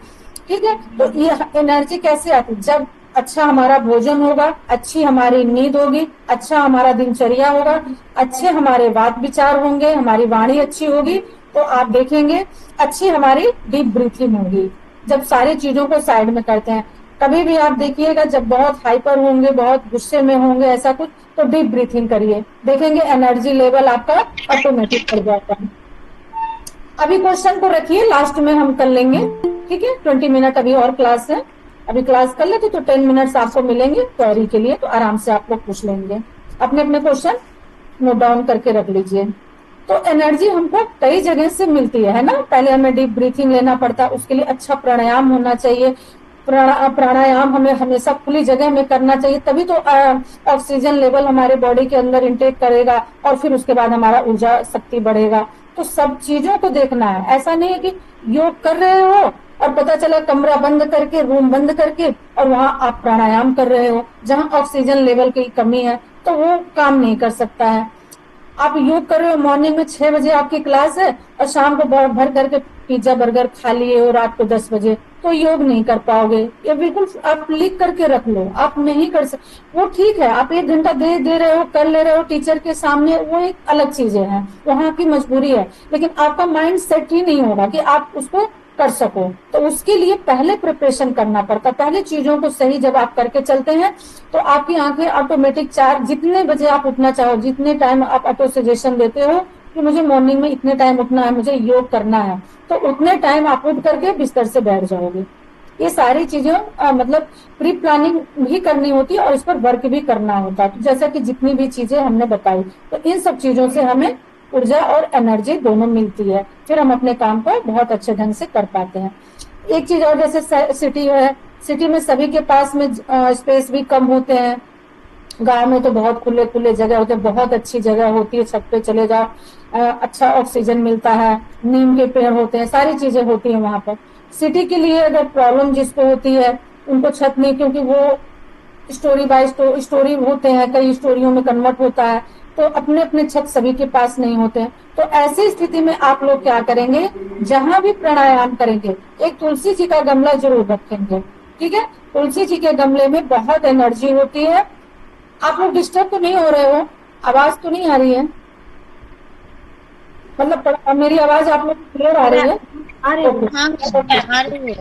ठीक है, तो ये एनर्जी कैसे आती? जब अच्छा हमारा भोजन होगा, अच्छी हमारी नींद होगी, अच्छा हमारा दिनचर्या होगा, अच्छे हमारे बात विचार होंगे, हमारी वाणी अच्छी होगी, तो आप देखेंगे अच्छी हमारी डीप ब्रीथिंग होगी। जब सारी चीजों को साइड में करते हैं, कभी भी आप देखिएगा जब बहुत हाइपर होंगे, बहुत गुस्से में होंगे, ऐसा कुछ, तो डीप ब्रीथिंग करिए, देखेंगे एनर्जी लेवल आपका ऑटोमेटिक बढ़ जाता है। अभी क्वेश्चन को रखिए, लास्ट में हम कर लेंगे, ठीक है। 20 मिनट अभी और क्लास है, अभी क्लास कर लेते तो 10 मिनट्स आपको मिलेंगे क्वेरी के लिए, तो आराम से आप लोग पूछ लेंगे। अपने अपने क्वेश्चन नोट डाउन करके रख लीजिए। तो एनर्जी हमको कई जगह से मिलती है ना। पहले हमें डीप ब्रीथिंग लेना पड़ता है, उसके लिए अच्छा प्राणायाम होना चाहिए। प्राणायाम हमें हमेशा खुली जगह में करना चाहिए, तभी तो ऑक्सीजन लेवल हमारे बॉडी के अंदर इंटेक करेगा और फिर उसके बाद हमारा ऊर्जा शक्ति बढ़ेगा। तो सब चीजों को देखना है। ऐसा नहीं है कि योग कर रहे हो और पता चला कमरा बंद करके, रूम बंद करके और वहां आप प्राणायाम कर रहे हो, जहां ऑक्सीजन लेवल की कमी है, तो वो काम नहीं कर सकता है। आप योग कर रहे हो, मॉर्निंग में 6 बजे आपकी क्लास है और शाम को भर करके पिज्जा बर्गर खा लिए हो रात को 10 बजे, तो योग नहीं कर पाओगे। ये बिल्कुल आप लिख करके रख लो, आप नहीं कर सकते। वो ठीक है, आप 1 घंटा दे रहे हो, कर ले रहे हो टीचर के सामने, वो एक अलग चीजें हैं, वहां की मजबूरी है, लेकिन आपका माइंड सेट ही नहीं होगा कि आप उसको कर सको। तो उसके लिए पहले प्रिपरेशन करना पड़ता, पहले चीजों को सही जब आप करके चलते हैं तो आपकी आंखें ऑटोमेटिक, चार जितने बजे आप उठना चाहो, जितने टाइम आप ऑटो सजेशन देते हो कि मुझे मॉर्निंग में इतने टाइम उठना है, मुझे योग करना है, तो उतने टाइम आप उठ करके बिस्तर से बैठ जाओगे। ये सारी चीजें मतलब प्री प्लानिंग भी करनी होती है और इस पर वर्क भी करना होता है। तो जैसा कि जितनी भी चीजें हमने बताई, तो इन सब चीजों से हमें ऊर्जा और एनर्जी दोनों मिलती है, फिर हम अपने काम को बहुत अच्छे ढंग से कर पाते हैं। एक चीज और, जैसे सिटी है, सिटी में सभी के पास में स्पेस भी कम होते हैं। गांव में तो बहुत खुले खुले जगह होते हैं, बहुत अच्छी जगह होती है, छत पे चले जाओ, अच्छा ऑक्सीजन मिलता है, नीम के पेड़ होते हैं, सारी चीजें होती है वहां पर। सिटी के लिए अगर प्रॉब्लम जिसको होती है, उनको छत नहीं, क्योंकि वो स्टोरी बाय स्टोरी होते हैं, कई स्टोरियों में कन्वर्ट होता है, तो अपने अपने छत सभी के पास नहीं होते हैं। तो ऐसी स्थिति में आप लोग क्या करेंगे, जहां भी प्राणायाम करेंगे एक तुलसी जी का गमला जरूर रखेंगे, ठीक है। तुलसी जी के गमले में बहुत एनर्जी होती है। आप लोग डिस्टर्ब तो नहीं हो रहे हो, आवाज तो नहीं आ रही है, मतलब मेरी आवाज आप लोग क्लियर आ रही है? आ रही है। हाँ आ रही है।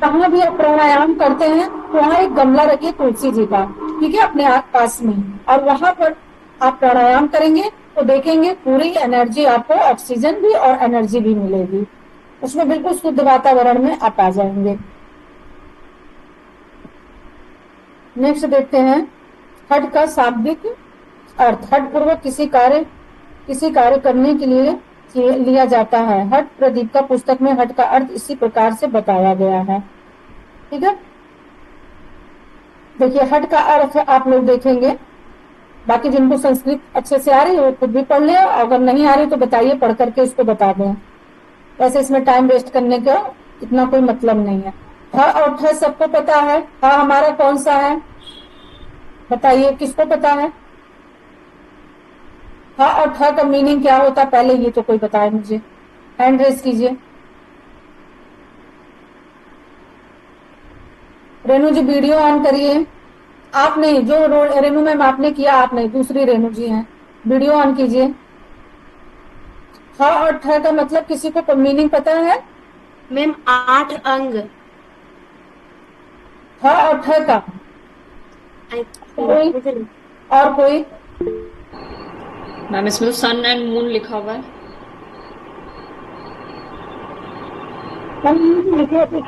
जहाँ भी आप प्राणायाम करते हैं तो वहाँ एक गमला रखिए तुलसी जी का, ठीक है, अपने आस पास में, और वहां पर आप प्राणायाम करेंगे तो देखेंगे पूरी एनर्जी, आपको ऑक्सीजन भी और एनर्जी भी मिलेगी, उसमें बिल्कुल शुद्ध वातावरण में आप आ जाएंगे। नेक्स्ट देखते हैं हठ का शाब्दिक अर्थ। हठ पूर्वक किसी कार्य करने के लिए लिया जाता है। हठ प्रदीप का पुस्तक में हठ का अर्थ इसी प्रकार से बताया गया है, ठीक है। देखिए हठ का अर्थ आप लोग देखेंगे, बाकी जिनको संस्कृत अच्छे से आ रही है वो खुद भी पढ़ ले, अगर नहीं आ रही तो बताइए, पढ़ करके उसको बता दें। वैसे इसमें टाइम वेस्ट करने का इतना कोई मतलब नहीं है। ह और ठ सबको पता है। ह हमारा कौन सा है, बताइए किसको पता है? ह और ठ का मीनिंग क्या होता है, पहले ये तो कोई बताए मुझे, हैंड रेस कीजिए। रेनू जी वीडियो ऑन करिए। आप नहीं, जो रेनू मैम आपने किया, आप नहीं, दूसरी रेनू जी हैं, वीडियो ऑन कीजिए। ह और ठ का मतलब किसी को मीनिंग पता है? मैम 8 अंग। ह और ठ का कोई और कोई? मैम इसमें तो सन एंड मून लिखा हुआ है।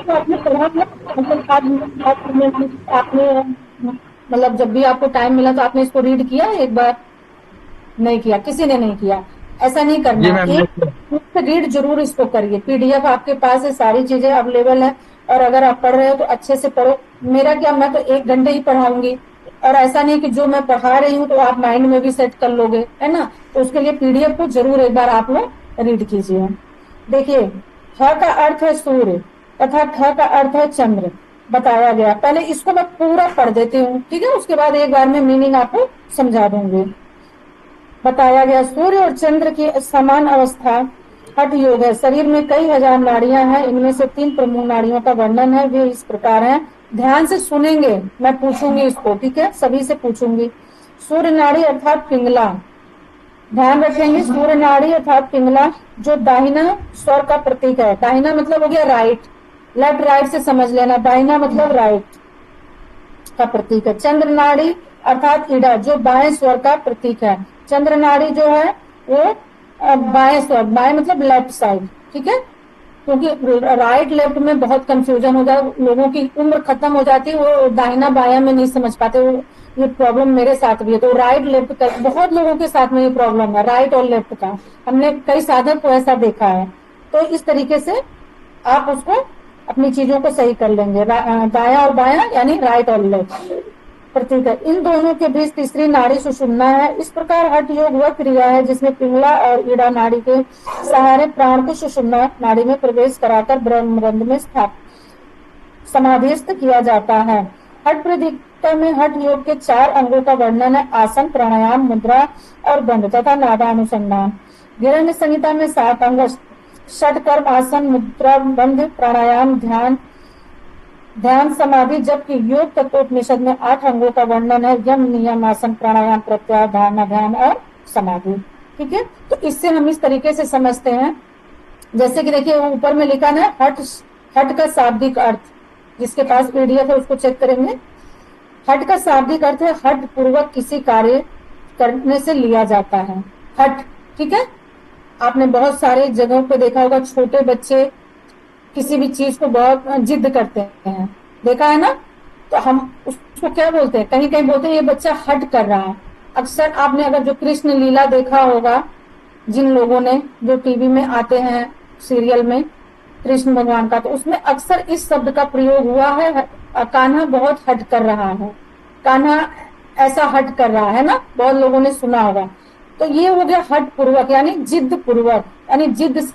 आपने पढ़ा था, आपने मतलब जब भी आपको टाइम मिला तो आपने इसको रीड किया एक बार? नहीं किया, किसी ने नहीं किया। ऐसा नहीं करना, एक रीड जरूर इसको करिए। पीडीएफ आपके पास है, सारी चीजें अवेलेबल है, और अगर आप पढ़ रहे हो तो अच्छे से पढ़ो। मेरा क्या, मैं तो 1 घंटे ही पढ़ाऊंगी, और ऐसा नहीं कि जो मैं पढ़ा रही हूँ तो आप माइंड में भी सेट कर लोगे, है ना। तो उसके लिए पीडीएफ को जरूर एक बार आप लोग रीड कीजिए। देखिए ठ का अर्थ है सूर्य तथा ठ का अर्थ है चंद्र, बताया गया। पहले इसको मैं पूरा पढ़ देती हूँ, ठीक है, उसके बाद एक बार में मीनिंग आपको समझा दूंगी। बताया गया सूर्य और चंद्र की समान अवस्था हठ योग है। शरीर में कई हजार नाड़ियां हैं, इनमें से 3 प्रमुख नाड़ियों का वर्णन है, वे इस प्रकार हैं। ध्यान से सुनेंगे, मैं पूछूंगी इसको, ठीक है, सभी से पूछूंगी। सूर्य नाड़ी अर्थात पिंगला, ध्यान रखेंगे, सूर्य नाड़ी अर्थात पिंगला जो दाहिना स्वर का प्रतीक है। दाहिना मतलब हो गया राइट, लेफ्ट राइट से समझ लेना, दाहिना मतलब राइट का प्रतीक है। चंद्र नाड़ी अर्थात ईड़ा जो बाएं स्वर का प्रतीक है। चंद्र नाड़ी जो है वो बाएं स्वर, बाएं मतलब लेफ्ट साइड, ठीक है, क्योंकि राइट लेफ्ट में बहुत कंफ्यूजन हो जाए, लोगों की उम्र खत्म हो जाती है, वो दाहिना बायां में नहीं समझ पाते। वो ये प्रॉब्लम मेरे साथ भी है। तो राइट लेफ्ट का बहुत लोगों के साथ में ये प्रॉब्लम है, राइट और लेफ्ट का। हमने कई साधक को ऐसा देखा है। तो इस तरीके से आप उसको अपनी चीजों को सही कर लेंगे। दायां और बायां यानी राइट और लेफ्ट प्रतीक है। इन दोनों के बीच तीसरी नाड़ी सुषुम्ना है। इस प्रकार हठ योग वह क्रिया है जिसमें पिंगला और ईड़ा नाड़ी के सहारे प्राण को सुषुम्ना नाड़ी में प्रवेश कराकर ब्रह्मरंध्र में समाधिस्थ किया जाता है। हठ प्रदीप्ता में हठ योग के 4 अंगों का वर्णन है: आसन, प्राणायाम, मुद्रा और बंध तथा नादानुसंधान। गिरण्य संहिता में 7 अंग: षटकर्म, आसन, मुद्रा, बंध, प्राणायाम, ध्यान, समाधि। जबकि योग तत्वोपनिषद में 8 अंगों का वर्णन है: यम, नियम, आसन, प्राणायाम, प्रत्याहार, धारणा, ध्यान और समाधि। ठीक है, तो इससे हम इस तरीके से समझते हैं। जैसे कि देखिए ऊपर में लिखा है हठ, हठ का शाब्दिक अर्थ, जिसके पास पीडीएफ है उसको चेक करेंगे। हठ का शाब्दिक अर्थ है हठ पूर्वक किसी कार्य करने से लिया जाता है, हठ। ठीक है, आपने बहुत सारे जगहों पे देखा होगा, छोटे बच्चे किसी भी चीज को बहुत जिद करते हैं, देखा है ना। तो हम उसको क्या बोलते हैं, कहीं कहीं बोलते हैं ये बच्चा हट कर रहा है। अक्सर आपने अगर जो कृष्ण लीला देखा होगा, जिन लोगों ने, जो टीवी में आते हैं सीरियल में कृष्ण भगवान का, तो उसमें अक्सर इस शब्द का प्रयोग हुआ है, कान्हा बहुत हट कर रहा है, कान्हा ऐसा हट कर रहा है ना, बहुत लोगों ने सुना होगा। तो ये हो गया हट पूर्वक, यानी जिद पूर्वक, यानी जिद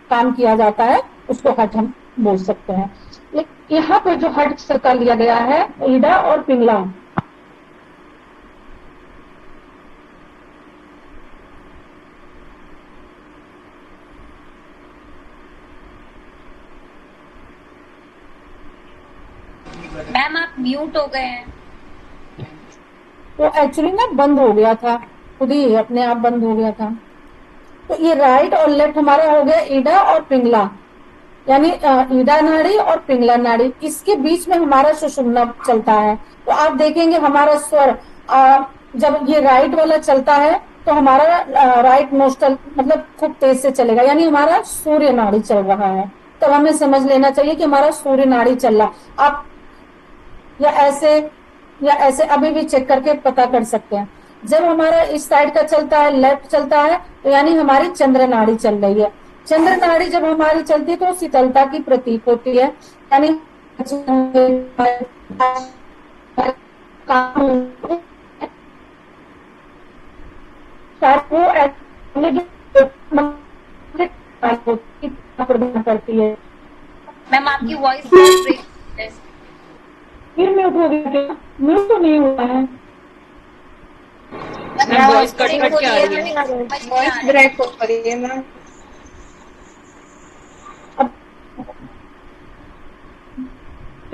काम किया जाता है, उसको हठ हम बोल सकते हैं। यहाँ पर जो हठ का लिया गया है ईड़ा और पिंगला, मैम आप म्यूट हो गए हैं। तो एक्चुअली ना बंद हो गया था, खुद ही अपने आप बंद हो गया था। तो ये राइट और लेफ्ट हमारा हो गया ईड़ा और पिंगला, यानी ईड़ा नाड़ी और पिंगला नाड़ी, इसके बीच में हमारा सुषुम्ना चलता है। तो आप देखेंगे हमारा स्वर जब ये राइट वाला चलता है तो हमारा राइट नोस्टल मतलब खूब तेज से चलेगा, यानी हमारा सूर्य नाड़ी चल रहा है। तब हमें समझ लेना चाहिए कि हमारा सूर्य नाड़ी चल रहा। आप या ऐसे अभी भी चेक करके पता कर सकते हैं। जब हमारा इस साइड का चलता है, लेफ्ट चलता है, तो यानी हमारी चंद्र नाड़ी चल रही है। चंद्र नाड़ी जब हमारी चलती है तो शीतलता की प्रतीक होती है, यानी प्रदान करती है। मैम आपकी वॉइस बहुत ब्रेक है। फिर म्यूट हो गया क्या? म्यूट तो नहीं हुआ है। वॉइस कट कट के आ रही है। वॉइस ब्रेक हो रही है मैम।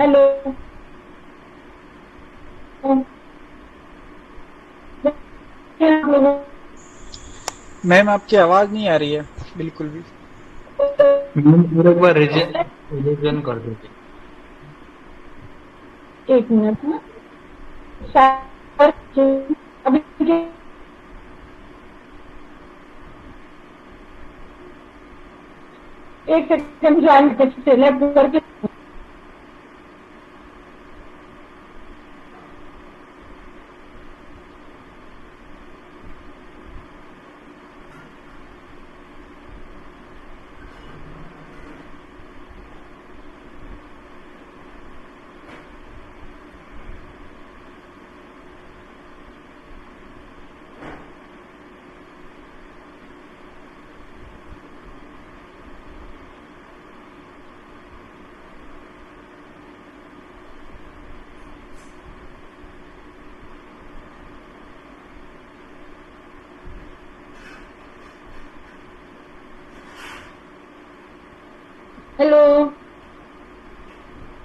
हेलो, मैम आपकी आवाज नहीं आ रही है बिल्कुल भी। मैम एक बार रिवीजन कर दीजिए। एक मिनट में अभी एक सेकंड ज्वाइन करके लेफ्ट करके हेलो,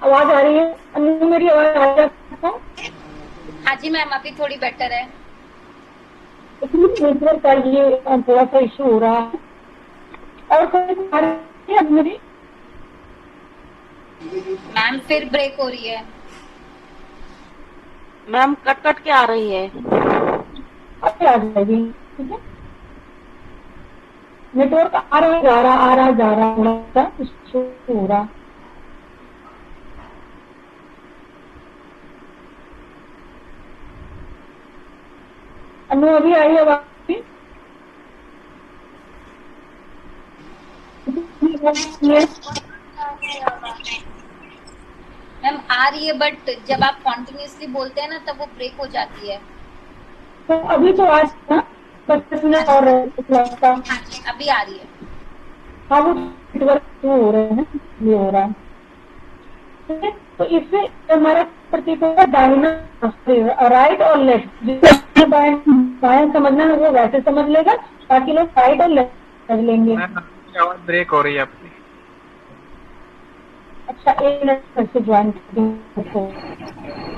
आवाज आ रही है? अनु मेरी आवाज आ रही है? हाँ जी मैम अभी थोड़ी बेटर है। नेटवर्क का ये थोड़ा सा इशू हो रहा है। और कोई आ रही है मेरी? मैम फिर ब्रेक हो रही है। मैम कट कट के आ रही है। अभी आ जाएगी, ठीक है। नेटवर्क आ रहा है, जा रहा, आ रहा, जा रहा, थोड़ा सा इशू हो रहा। अनु अभी आई है आवाज? मैम आ रही है, बट जब आप कॉन्टिन्यूसली बोलते हैं ना तब वो ब्रेक हो जाती है। तो अभी तो आज ना 25 मिनट और लगता। हाँ जी, अभी आ रही है। हाँ, वो नेटवर्क हो रहे हैं, ये हो रहा है, ठीक है। तो इससे हमारा प्रतीक होगा दाहिना, राइट और लेफ्ट। जिसको बाएं समझना है वो वैसे समझ लेगा, बाकी लोग राइट और लेफ्ट समझ लेंगे। मैम आपकी आवाज ब्रेक हो रही है आपकी। अच्छा, 1 मिनट फिर से ज्वाइन कर।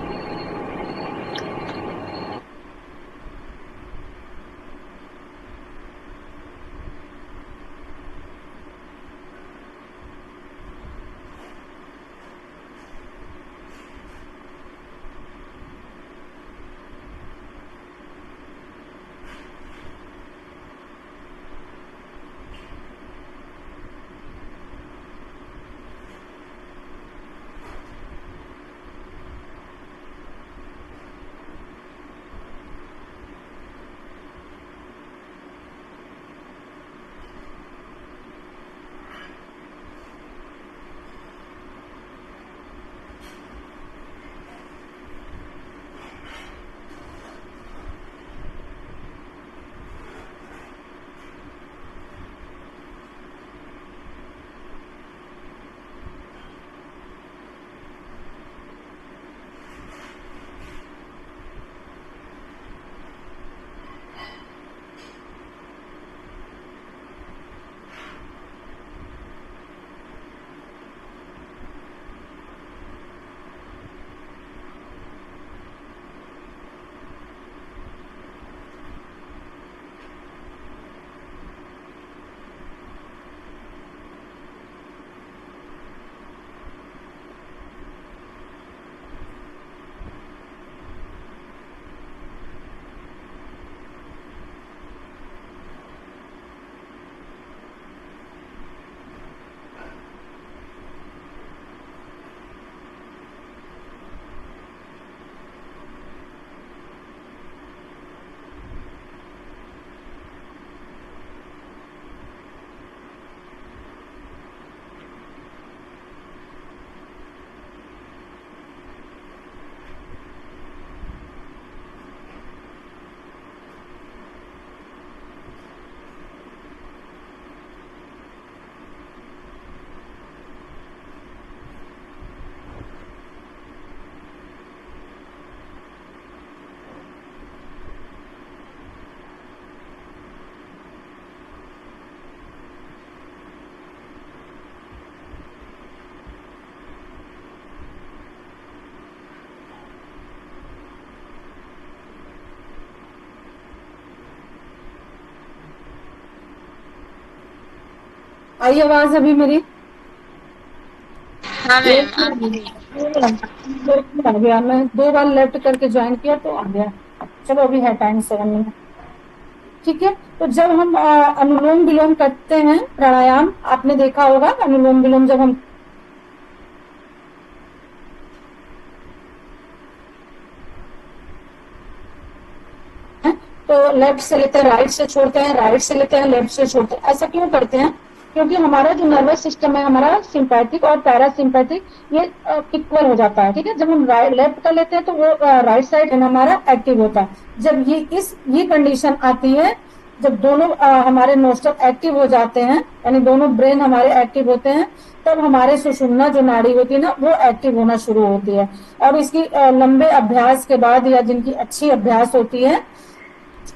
आई आवाज अभी मेरी? हाँ मैम आ गया, मैं 2 बार लेफ्ट करके ज्वाइन किया तो आ गया। चलो अभी है टाइम 7 मिनट, ठीक है। तो जब हम अनुलोम विलोम करते हैं, प्राणायाम आपने देखा होगा, अनुलोम विलोम जब हम तो लेफ्ट से लेते हैं, राइट से छोड़ते हैं, राइट से लेते हैं, लेफ्ट से छोड़ते हैं। ऐसा क्यों करते हैं? क्योंकि हमारा जो नर्वस सिस्टम है, हमारा सिंपैथिक और पैरासिम्पैथिक, ये इक्वल हो जाता है, ठीक है। जब हम लेफ्ट का लेते हैं तो वो राइट साइड हमारा एक्टिव होता है। जब ये कंडीशन आती है, जब दोनों हमारे नोस्ट्रल एक्टिव हो जाते हैं, यानी दोनों ब्रेन हमारे एक्टिव होते हैं, तब हमारे सुषुम्ना जो नाड़ी होती है ना, वो एक्टिव होना शुरू होती है। और इसकी लंबे अभ्यास के बाद, या जिनकी अच्छी अभ्यास होती है,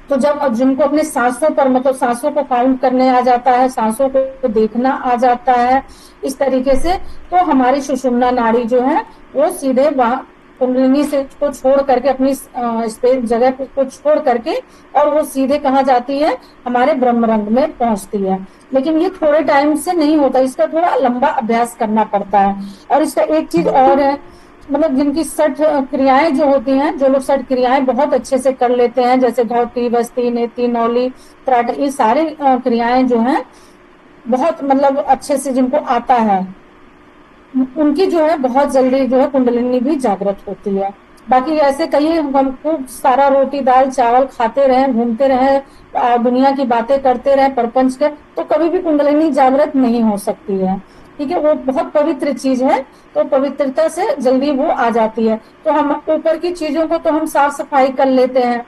तो जब जिनको अपने सांसों पर, मतलब सांसों को काउंट करने आ जाता है, सांसों को देखना आ जाता है इस तरीके से, तो हमारी सुषुम्ना नाड़ी जो है वो सीधे वहां कुंडलिनी से को छोड़ करके, अपनी स्पेस जगह को छोड़ करके, और वो सीधे कहाँ जाती है? हमारे ब्रह्मरंध्र में पहुंचती है। लेकिन ये थोड़े टाइम से नहीं होता, इसका थोड़ा लंबा अभ्यास करना पड़ता है। और इसका एक चीज और है मतलब जिनकी सठ क्रियाएं जो होती हैं, जो लोग सठ क्रियाएं बहुत अच्छे से कर लेते हैं, जैसे धौती, बस्ती, नेति, नौली, त्राट, ये सारे क्रियाएं जो हैं बहुत मतलब अच्छे से जिनको आता है, उनकी जो है बहुत जल्दी जो है कुंडलिनी भी जागृत होती है। बाकी ऐसे कई हम खूब सारा रोटी दाल चावल खाते रहे, घूमते रहे, दुनिया की बातें करते रहे, प्रपंच के, तो कभी भी कुंडलिनी जागृत नहीं हो सकती है। ठीक है, वो बहुत पवित्र चीज है, तो पवित्रता से जल्दी वो आ जाती है। तो हम ऊपर की चीजों को तो हम साफ सफाई कर लेते हैं,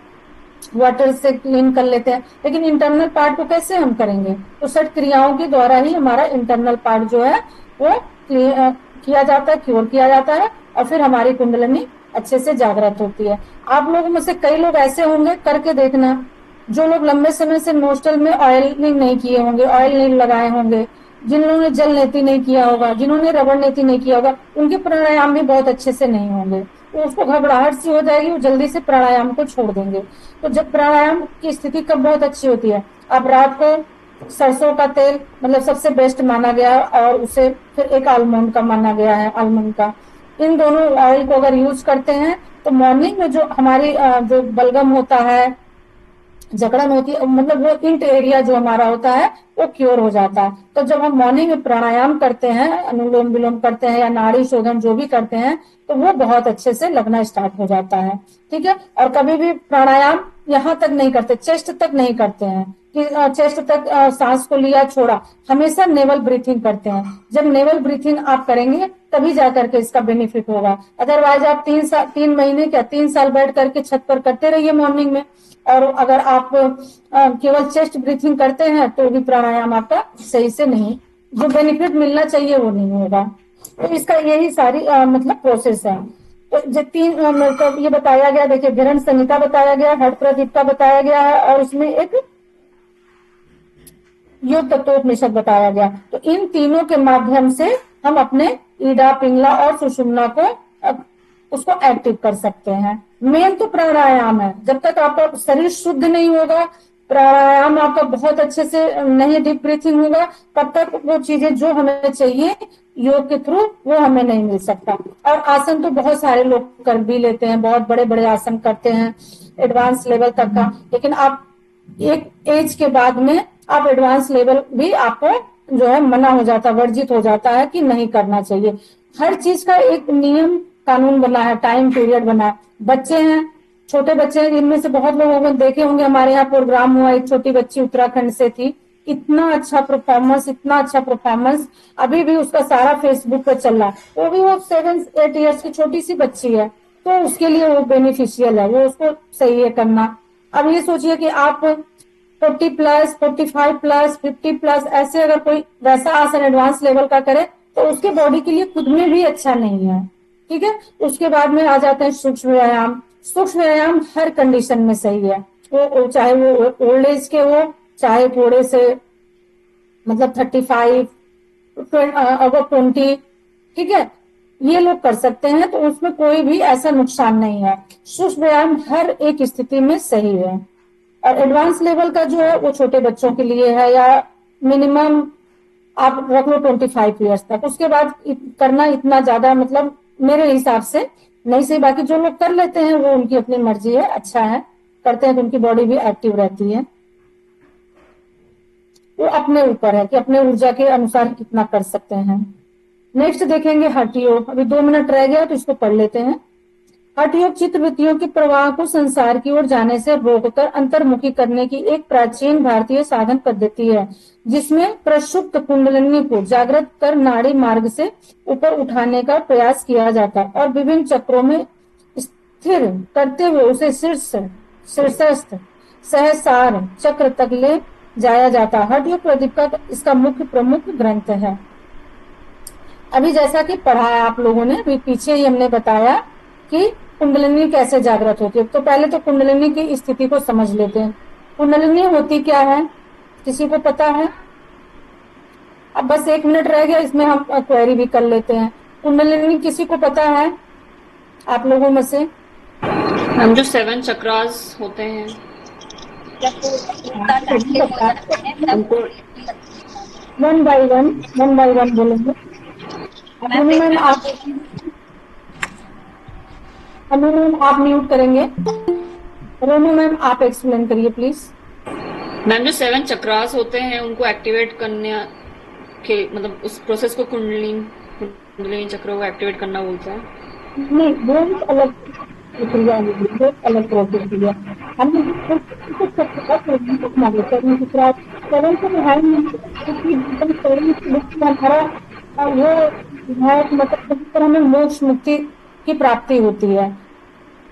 वाटर से क्लीन कर लेते हैं, लेकिन इंटरनल पार्ट को कैसे हम करेंगे? तो सठ क्रियाओं के द्वारा ही हमारा इंटरनल पार्ट जो है वो किया जाता है, क्योर किया जाता है, और फिर हमारी कुंडलिनी अच्छे से जागृत होती है। आप लोगों में से कई लोग ऐसे होंगे, करके देखना, जो लोग लंबे समय से नोस्टल में ऑयलिंग नहीं किए होंगे, ऑयल नहीं लगाए होंगे, जिन लोगों ने जल नेति नहीं किया होगा, जिन्होंने रबड़ नेति नहीं किया होगा, उनके प्राणायाम भी बहुत अच्छे से नहीं होंगे, तो उसको घबराहट सी हो जाएगी, वो जल्दी से प्राणायाम को छोड़ देंगे। तो जब प्राणायाम की स्थिति कब बहुत अच्छी होती है? आप रात को सरसों का तेल मतलब सबसे बेस्ट माना गया है, और उसे फिर एक आलमंड का माना गया है, आलमंड का, इन दोनों ऑयल को अगर यूज करते हैं तो मॉर्निंग में जो हमारी जो बलगम होता है, जकड़न होती है, मतलब वो इंट एरिया जो हमारा होता है वो क्योर हो जाता है। तो जब हम मॉर्निंग में प्राणायाम करते हैं, अनुलोम विलोम करते हैं या नाड़ी शोधन जो भी करते हैं, तो वो बहुत अच्छे से लगना स्टार्ट हो जाता है। ठीक है, और कभी भी प्राणायाम यहाँ तक नहीं करते, चेस्ट तक नहीं करते हैं कि चेस्ट तक सांस को लिया छोड़ा, हमेशा नेवल ब्रीथिंग करते हैं। जब नेवल ब्रीथिंग आप करेंगे तभी जाकर के इसका बेनिफिट होगा। अदरवाइज आप 3 महीने क्या 3 साल बैठ करके छत पर करते रहिए मॉर्निंग में, और अगर आप केवल चेस्ट ब्रीथिंग करते हैं तो भी प्राणायाम आपका सही से नहीं, जो बेनिफिट मिलना चाहिए वो नहीं होगा। तो इसका यही सारी मतलब प्रोसेस है। तो जो 3 मतलब ये बताया गया, देखिए घृण संहिता बताया गया, हठ प्रदीप का बताया गया है, और उसमें एक योग तत्वोपनिषद बताया गया। तो इन तीनों के माध्यम से हम अपने ईडा, पिंगला और सुषुम्ना को उसको एक्टिव कर सकते हैं। मेन तो प्राणायाम है। जब तक आपका शरीर शुद्ध नहीं होगा, प्राणायाम आपका बहुत अच्छे से नहीं डीप ब्रीथिंग होगा, तब तक वो चीजें जो हमें चाहिए योग के थ्रू वो हमें नहीं मिल सकता। और आसन तो बहुत सारे लोग कर भी लेते हैं, बहुत बड़े बड़े आसन करते हैं एडवांस लेवल तक का, लेकिन आप एक एज के बाद में आप एडवांस लेवल भी आपको जो है मना हो जाता, वर्जित हो जाता है कि नहीं करना चाहिए। हर चीज का एक नियम कानून बना है, टाइम पीरियड बना है। बच्चे हैं, छोटे बच्चे हैं, इनमें से बहुत लोगों को देखे होंगे, हमारे यहाँ प्रोग्राम हुआ, एक छोटी बच्ची उत्तराखंड से थी, इतना अच्छा परफॉर्मेंस, इतना अच्छा परफॉर्मेंस, अभी भी उसका सारा फेसबुक पे चल रहा है। वो भी वो 7-8 ईयर्स की छोटी सी बच्ची है, तो उसके लिए वो बेनिफिशियल है, वो उसको सही है करना। अब ये सोचिए कि आप 40+, 45+, 50+ ऐसे अगर कोई वैसा आसन एडवांस लेवल का करे तो उसके बॉडी के लिए खुद में भी अच्छा नहीं है। ठीक है, उसके बाद में आ जाते हैं सूक्ष्म व्यायाम। सूक्ष्म व्यायाम हर कंडीशन में सही है, वो चाहे वो ओल्ड एज के हो, चाहे थोड़े से मतलब 35 अगर 20, ठीक है, ये लोग कर सकते हैं, तो उसमें कोई भी ऐसा नुकसान नहीं है। सूक्ष्म व्यायाम हर एक स्थिति में सही है। और एडवांस लेवल का जो है वो छोटे बच्चों के लिए है, या मिनिमम आप रख लो 25 ईयर्स तक, उसके बाद करना इतना ज्यादा मतलब मेरे हिसाब से नहीं सही। बाकी जो लोग कर लेते हैं वो उनकी अपनी मर्जी है, अच्छा है, करते हैं तो उनकी बॉडी भी एक्टिव रहती है। वो अपने ऊपर है कि अपने ऊर्जा के अनुसार कितना कर सकते हैं। नेक्स्ट देखेंगे हठ योग। अभी 2 मिनट रह गया तो इसको पढ़ लेते हैं। हठ योग चित्तवृत्तियों के प्रवाह को संसार की ओर जाने से रोककर अंतर्मुखी करने की एक प्राचीन भारतीय साधन पद्धति है, जिसमें प्रसुप्त कुंडलिनी को जागृत कर नाड़ी मार्ग से ऊपर उठाने का प्रयास किया जाता है और विभिन्न चक्रों में स्थिर करते हुए उसे शीर्षस्थ सहसार चक्र तक ले जाया जाता है। हठ योग प्रदीप का इसका मुख्य प्रमुख ग्रंथ है। अभी जैसा कि पढ़ा है आप लोगों ने, अभी पीछे ही हमने बताया कि कुंडलिनी कैसे जागृत होती है। तो पहले तो कुंडलिनी की स्थिति को समझ लेते हैं। कुंडलिनी होती क्या है, किसी को पता है? अब बस 1 मिनट रह गया, इसमें हम क्वेरी भी कर लेते हैं। कुंडलिनी किसी को पता है आप लोगों में से? हम जो 7 चक्रास होते हैं, वन बाय वन बोलेंगे। आप अनु मैम आप म्यूट करेंगे। रोनू मैम आप एक्सप्लेन करिए प्लीज। मैम जो 7 चक्रास होते हैं उनको एक्टिवेट करने के मतलब उस प्रोसेस को कुंडलिनी चक्र को एक्टिवेट करना बोलते हैं। नहीं, वो एक अलग प्रक्रिया होगी, वो एक अलग प्रोसेस है। हमने सेवन से है हमारा वो है, मतलब जिस पर हमें मोक्ष मुक्ति की प्राप्ति होती है।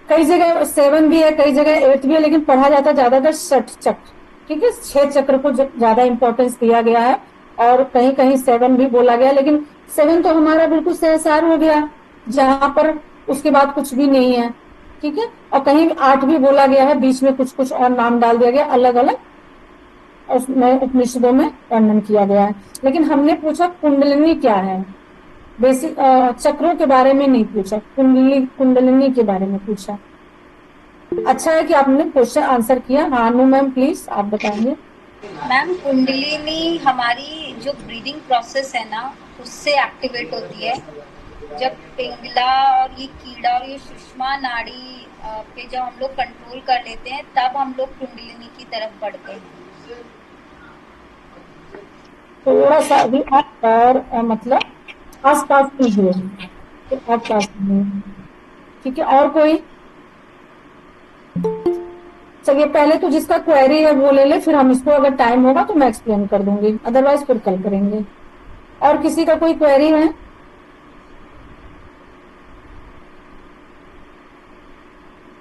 कई जगह 7 भी है, कई जगह 8 भी है, लेकिन पढ़ा जाता है ज्यादातर 6 चक्र। ठीक है, 6 चक्र को ज्यादा इंपॉर्टेंस दिया गया है और कहीं कहीं 7 भी बोला गया, लेकिन 7 तो हमारा बिल्कुल सहसार हो गया, जहां पर उसके बाद कुछ भी नहीं है। ठीक है, और कहीं 8 भी बोला गया है, बीच में कुछ कुछ और नाम डाल दिया गया, अलग अलग उसमें उपनिषदों में वर्णन किया गया है। लेकिन हमने पूछा कुंडलिनी क्या है, बेसिक चक्रों के बारे में नहीं पूछा, कुंडलिनी के बारे में पूछा। अच्छा है कि आपने क्वेश्चन आंसर किया। हाँ अनु मैम प्लीज आप बताएंगे। मैम कुंडलिनी हमारी जो ब्रीदिंग प्रोसेस है ना, उससे एक्टिवेट होती है। जब पिंगला और ये कीड़ा और ये सुषमा नाड़ी पे जब हम लोग कंट्रोल कर लेते हैं, तब हम लोग कुंडलिनी की तरफ बढ़ते हैं। थोड़ा सा अभी आप और मतलब आसपास कीजिए, आसपास कीजिए। ठीक है, और कोई? चलिए पहले तो जिसका क्वेरी है वो ले ले, फिर हम इसको अगर टाइम होगा तो मैं एक्सप्लेन कर दूंगी, अदरवाइज फिर कल करेंगे। और किसी का कोई क्वेरी है?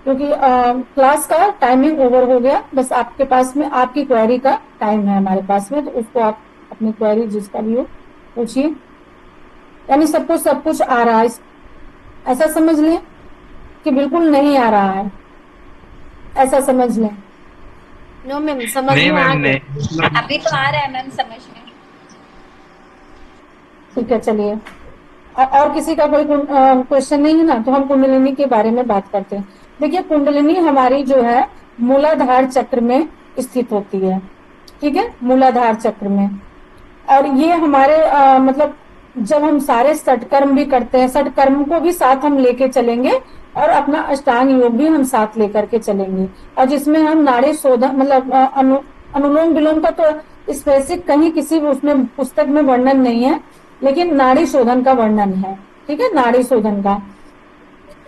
क्योंकि क्लास का टाइमिंग ओवर हो गया, बस आपके पास में आपकी क्वेरी का टाइम है हमारे पास में, तो उसको आप अपनी क्वेरी जिसका भी हो पूछिए। यानी सबको सब कुछ आ रहा है, ऐसा समझ लें कि बिल्कुल नहीं आ रहा है, ऐसा समझ लें। नो मैम समझ नहीं में आ मैम गया। नहीं। अभी तो आ रहा है मैम समझ में। ठीक है, चलिए और किसी का कोई क्वेश्चन नहीं है ना, तो हम कुंडलिनी के बारे में बात करते हैं। देखिए कुंडलिनी हमारी जो है मूलाधार चक्र में स्थित होती है। ठीक है, मूलाधार चक्र में। और ये हमारे मतलब जब हम सारे सटकर्म भी करते हैं, सटकर्म को भी साथ हम लेके चलेंगे और अपना अष्टांग योग भी हम साथ लेकर के चलेंगे, और जिसमें हम नाड़ी शोधन मतलब अनुलोम विलोम का तो स्पेसिफिक कहीं किसी उसमें पुस्तक में वर्णन नहीं है, लेकिन नाड़ी शोधन का वर्णन है। ठीक है, नाड़ी शोधन का,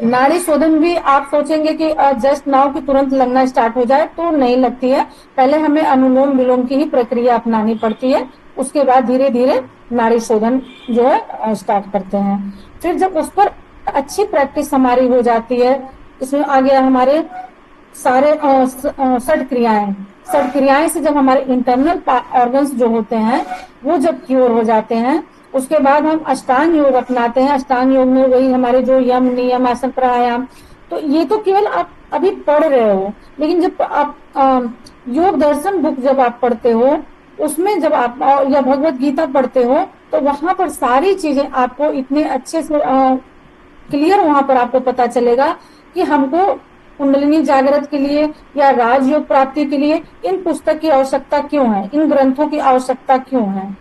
नाड़ी शोधन भी आप सोचेंगे कि जस्ट नाउ की तुरंत लगना स्टार्ट हो जाए, तो नहीं लगती है। पहले हमें अनुलोम विलोम की ही प्रक्रिया अपनानी पड़ती है, उसके बाद धीरे धीरे नाड़ी शोधन जो है स्टार्ट करते हैं। फिर जब उस पर अच्छी प्रैक्टिस हमारी हो जाती है, इसमें आ गया हमारे सारे षट क्रियाएं। षट क्रियाएं से जब हमारे इंटरनल ऑर्गन्स जो होते हैं वो जब क्योर हो जाते हैं, उसके बाद हम अष्टांग योग अपनाते हैं। अष्टांग योग में वही हमारे जो यम नियम आसन प्राणायाम, तो ये तो केवल आप अभी पढ़ रहे हो, लेकिन जब आप योग दर्शन बुक जब आप पढ़ते हो, उसमें जब आप या भगवत गीता पढ़ते हो, तो वहां पर सारी चीजें आपको इतने अच्छे से क्लियर वहां पर आपको पता चलेगा कि हमको कुंडलिनी जागृत के लिए या राजयोग प्राप्ति के लिए इन पुस्तक की आवश्यकता क्यों है, इन ग्रंथों की आवश्यकता क्यों है।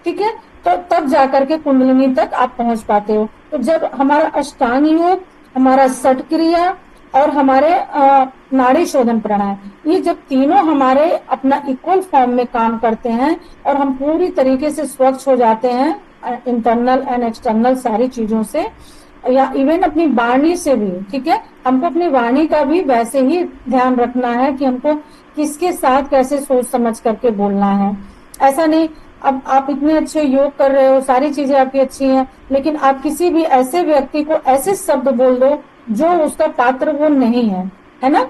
ठीक है, तो तब जाकर के कुंडलिनी तक आप पहुंच पाते हो। तो जब हमारा अष्टांग योग, हमारा षट क्रिया और हमारे नाड़ी शोधन प्राणायाम, ये जब तीनों हमारे अपना इक्वल फॉर्म में काम करते हैं और हम पूरी तरीके से स्वच्छ हो जाते हैं इंटरनल एंड एक्सटर्नल सारी चीजों से, या इवन अपनी वाणी से भी। ठीक है, हमको अपनी वाणी का भी वैसे ही ध्यान रखना है कि हमको किसके साथ कैसे सोच समझ करके बोलना है। ऐसा नहीं अब आप इतने अच्छे योग कर रहे हो, सारी चीजें आपकी अच्छी हैं, लेकिन आप किसी भी ऐसे व्यक्ति को ऐसे शब्द बोल दो जो उसका पात्र वो नहीं है, है ना,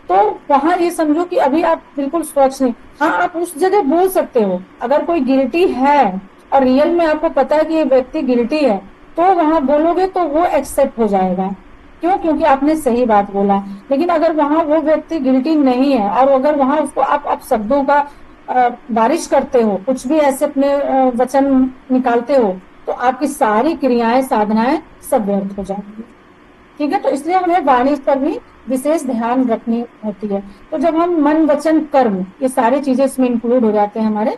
तो वहां ये समझो कि अभी आप बिल्कुल स्वच्छ नहीं। हाँ, आप उस जगह बोल सकते हो, अगर कोई गिल्टी है और रियल में आपको पता है कि ये व्यक्ति गिल्टी है, तो वहां बोलोगे तो वो एक्सेप्ट हो जाएगा। क्यों? क्योंकि आपने सही बात बोला। लेकिन अगर वहां वो व्यक्ति गिल्टी नहीं है और अगर वहां उसको आप शब्दों का बारिश करते हो, कुछ भी ऐसे अपने वचन निकालते हो, तो आपकी सारी क्रियाएं साधनाएं सब व्यर्थ हो जाएंगी। ठीक है, तो इसलिए हमें वाणी पर भी विशेष ध्यान रखनी होती है। तो जब हम मन वचन कर्म ये सारी चीजें इसमें इंक्लूड हो जाते हैं हमारे,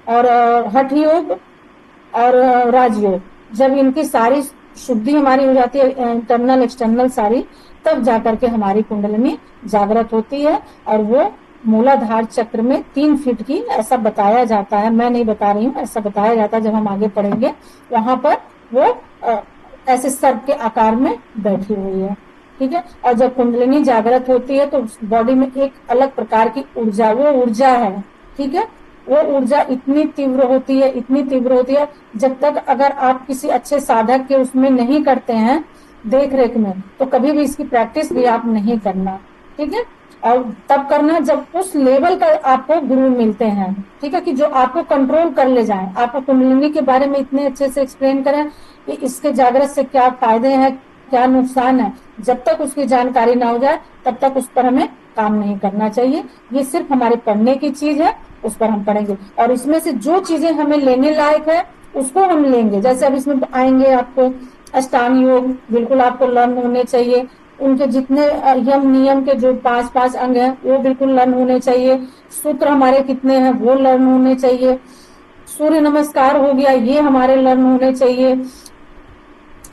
और हठ योग और राजयोग, जब इनकी सारी शुद्धि हमारी हो जाती है इंटरनल एक्सटर्नल सारी, तब जाकर के हमारी कुंडलिनी जागृत होती है। और वो मूलाधार चक्र में 3 फीट की, ऐसा बताया जाता है, मैं नहीं बता रही हूँ, ऐसा बताया जाता है, जब हम आगे पढ़ेंगे वहां पर वो ऐसे सर्प के आकार में बैठी हुई है। ठीक है। और जब कुंडलिनी जागृत होती है तो बॉडी में एक अलग प्रकार की ऊर्जा, वो ऊर्जा है, ठीक है, वो ऊर्जा इतनी तीव्र होती है, इतनी तीव्र होती है, जब तक अगर आप किसी अच्छे साधक के उसमें नहीं करते हैं देख रेख में, तो कभी भी इसकी प्रैक्टिस भी आप नहीं करना। ठीक है। और तब करना जब उस लेवल का आपको गुरु मिलते हैं, ठीक है, कि जो आपको कंट्रोल कर ले जाए, आपको कुंडलिनी के बारे में इतने अच्छे से एक्सप्लेन करें कि इसके जागृत से क्या फायदे हैं, क्या नुकसान है। जब तक उसकी जानकारी ना हो जाए तब तक उस पर हमें काम नहीं करना चाहिए। ये सिर्फ हमारे पढ़ने की चीज है, उस पर हम पढ़ेंगे, और इसमें से जो चीजें हमें लेने लायक है उसको हम लेंगे। जैसे अब इसमें आएंगे आपको अष्टांग योग, बिल्कुल आपको लर्न होने चाहिए। उनके जितने यम नियम के जो 5 अंग हैं वो बिल्कुल लर्न होने चाहिए। सूत्र हमारे कितने हैं वो लर्न होने चाहिए। सूर्य नमस्कार हो गया, ये हमारे लर्न होने चाहिए।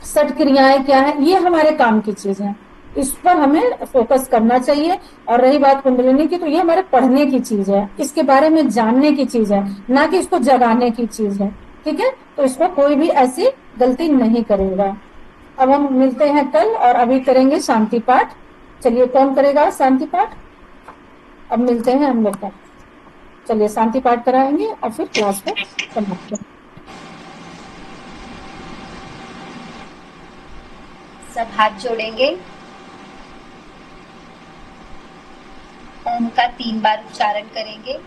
6 क्रियाएं क्या है, ये हमारे काम की चीज है, इस पर हमें फोकस करना चाहिए। और रही बात कुंडलिनी की, तो ये हमारे पढ़ने की चीज है, इसके बारे में जानने की चीज है, ना कि इसको जगाने की चीज है। ठीक है। तो इसको कोई भी ऐसी गलती नहीं करेगा। अब हम मिलते हैं कल, और अभी करेंगे शांति पाठ। चलिए, कौन करेगा शांति पाठ? अब मिलते हैं हम लोग का। चलिए शांति पाठ कराएंगे और फिर क्लास को समाप्त करेंगे। सब हाथ जोड़ेंगे, ओम का 3 बार उच्चारण करेंगे।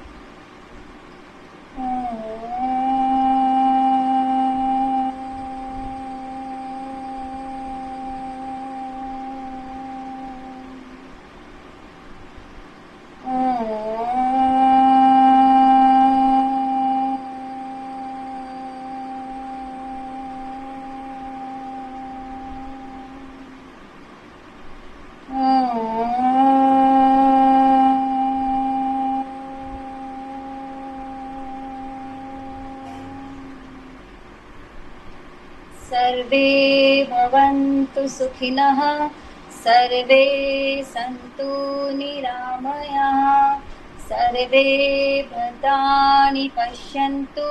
सर्वे भवन्तु सुखिनः, सर्वे सन्तु निरामयाः, सर्वे भद्राणि पश्यन्तु,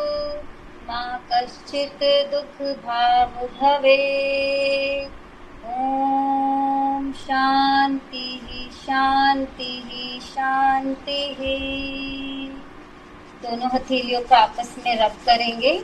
मा कश्चित् दुःखभाग् भवेत्। ॐ शान्तिः शान्तिः शान्तिः। दोनों हथेलियों को आपस में रब करेंगे।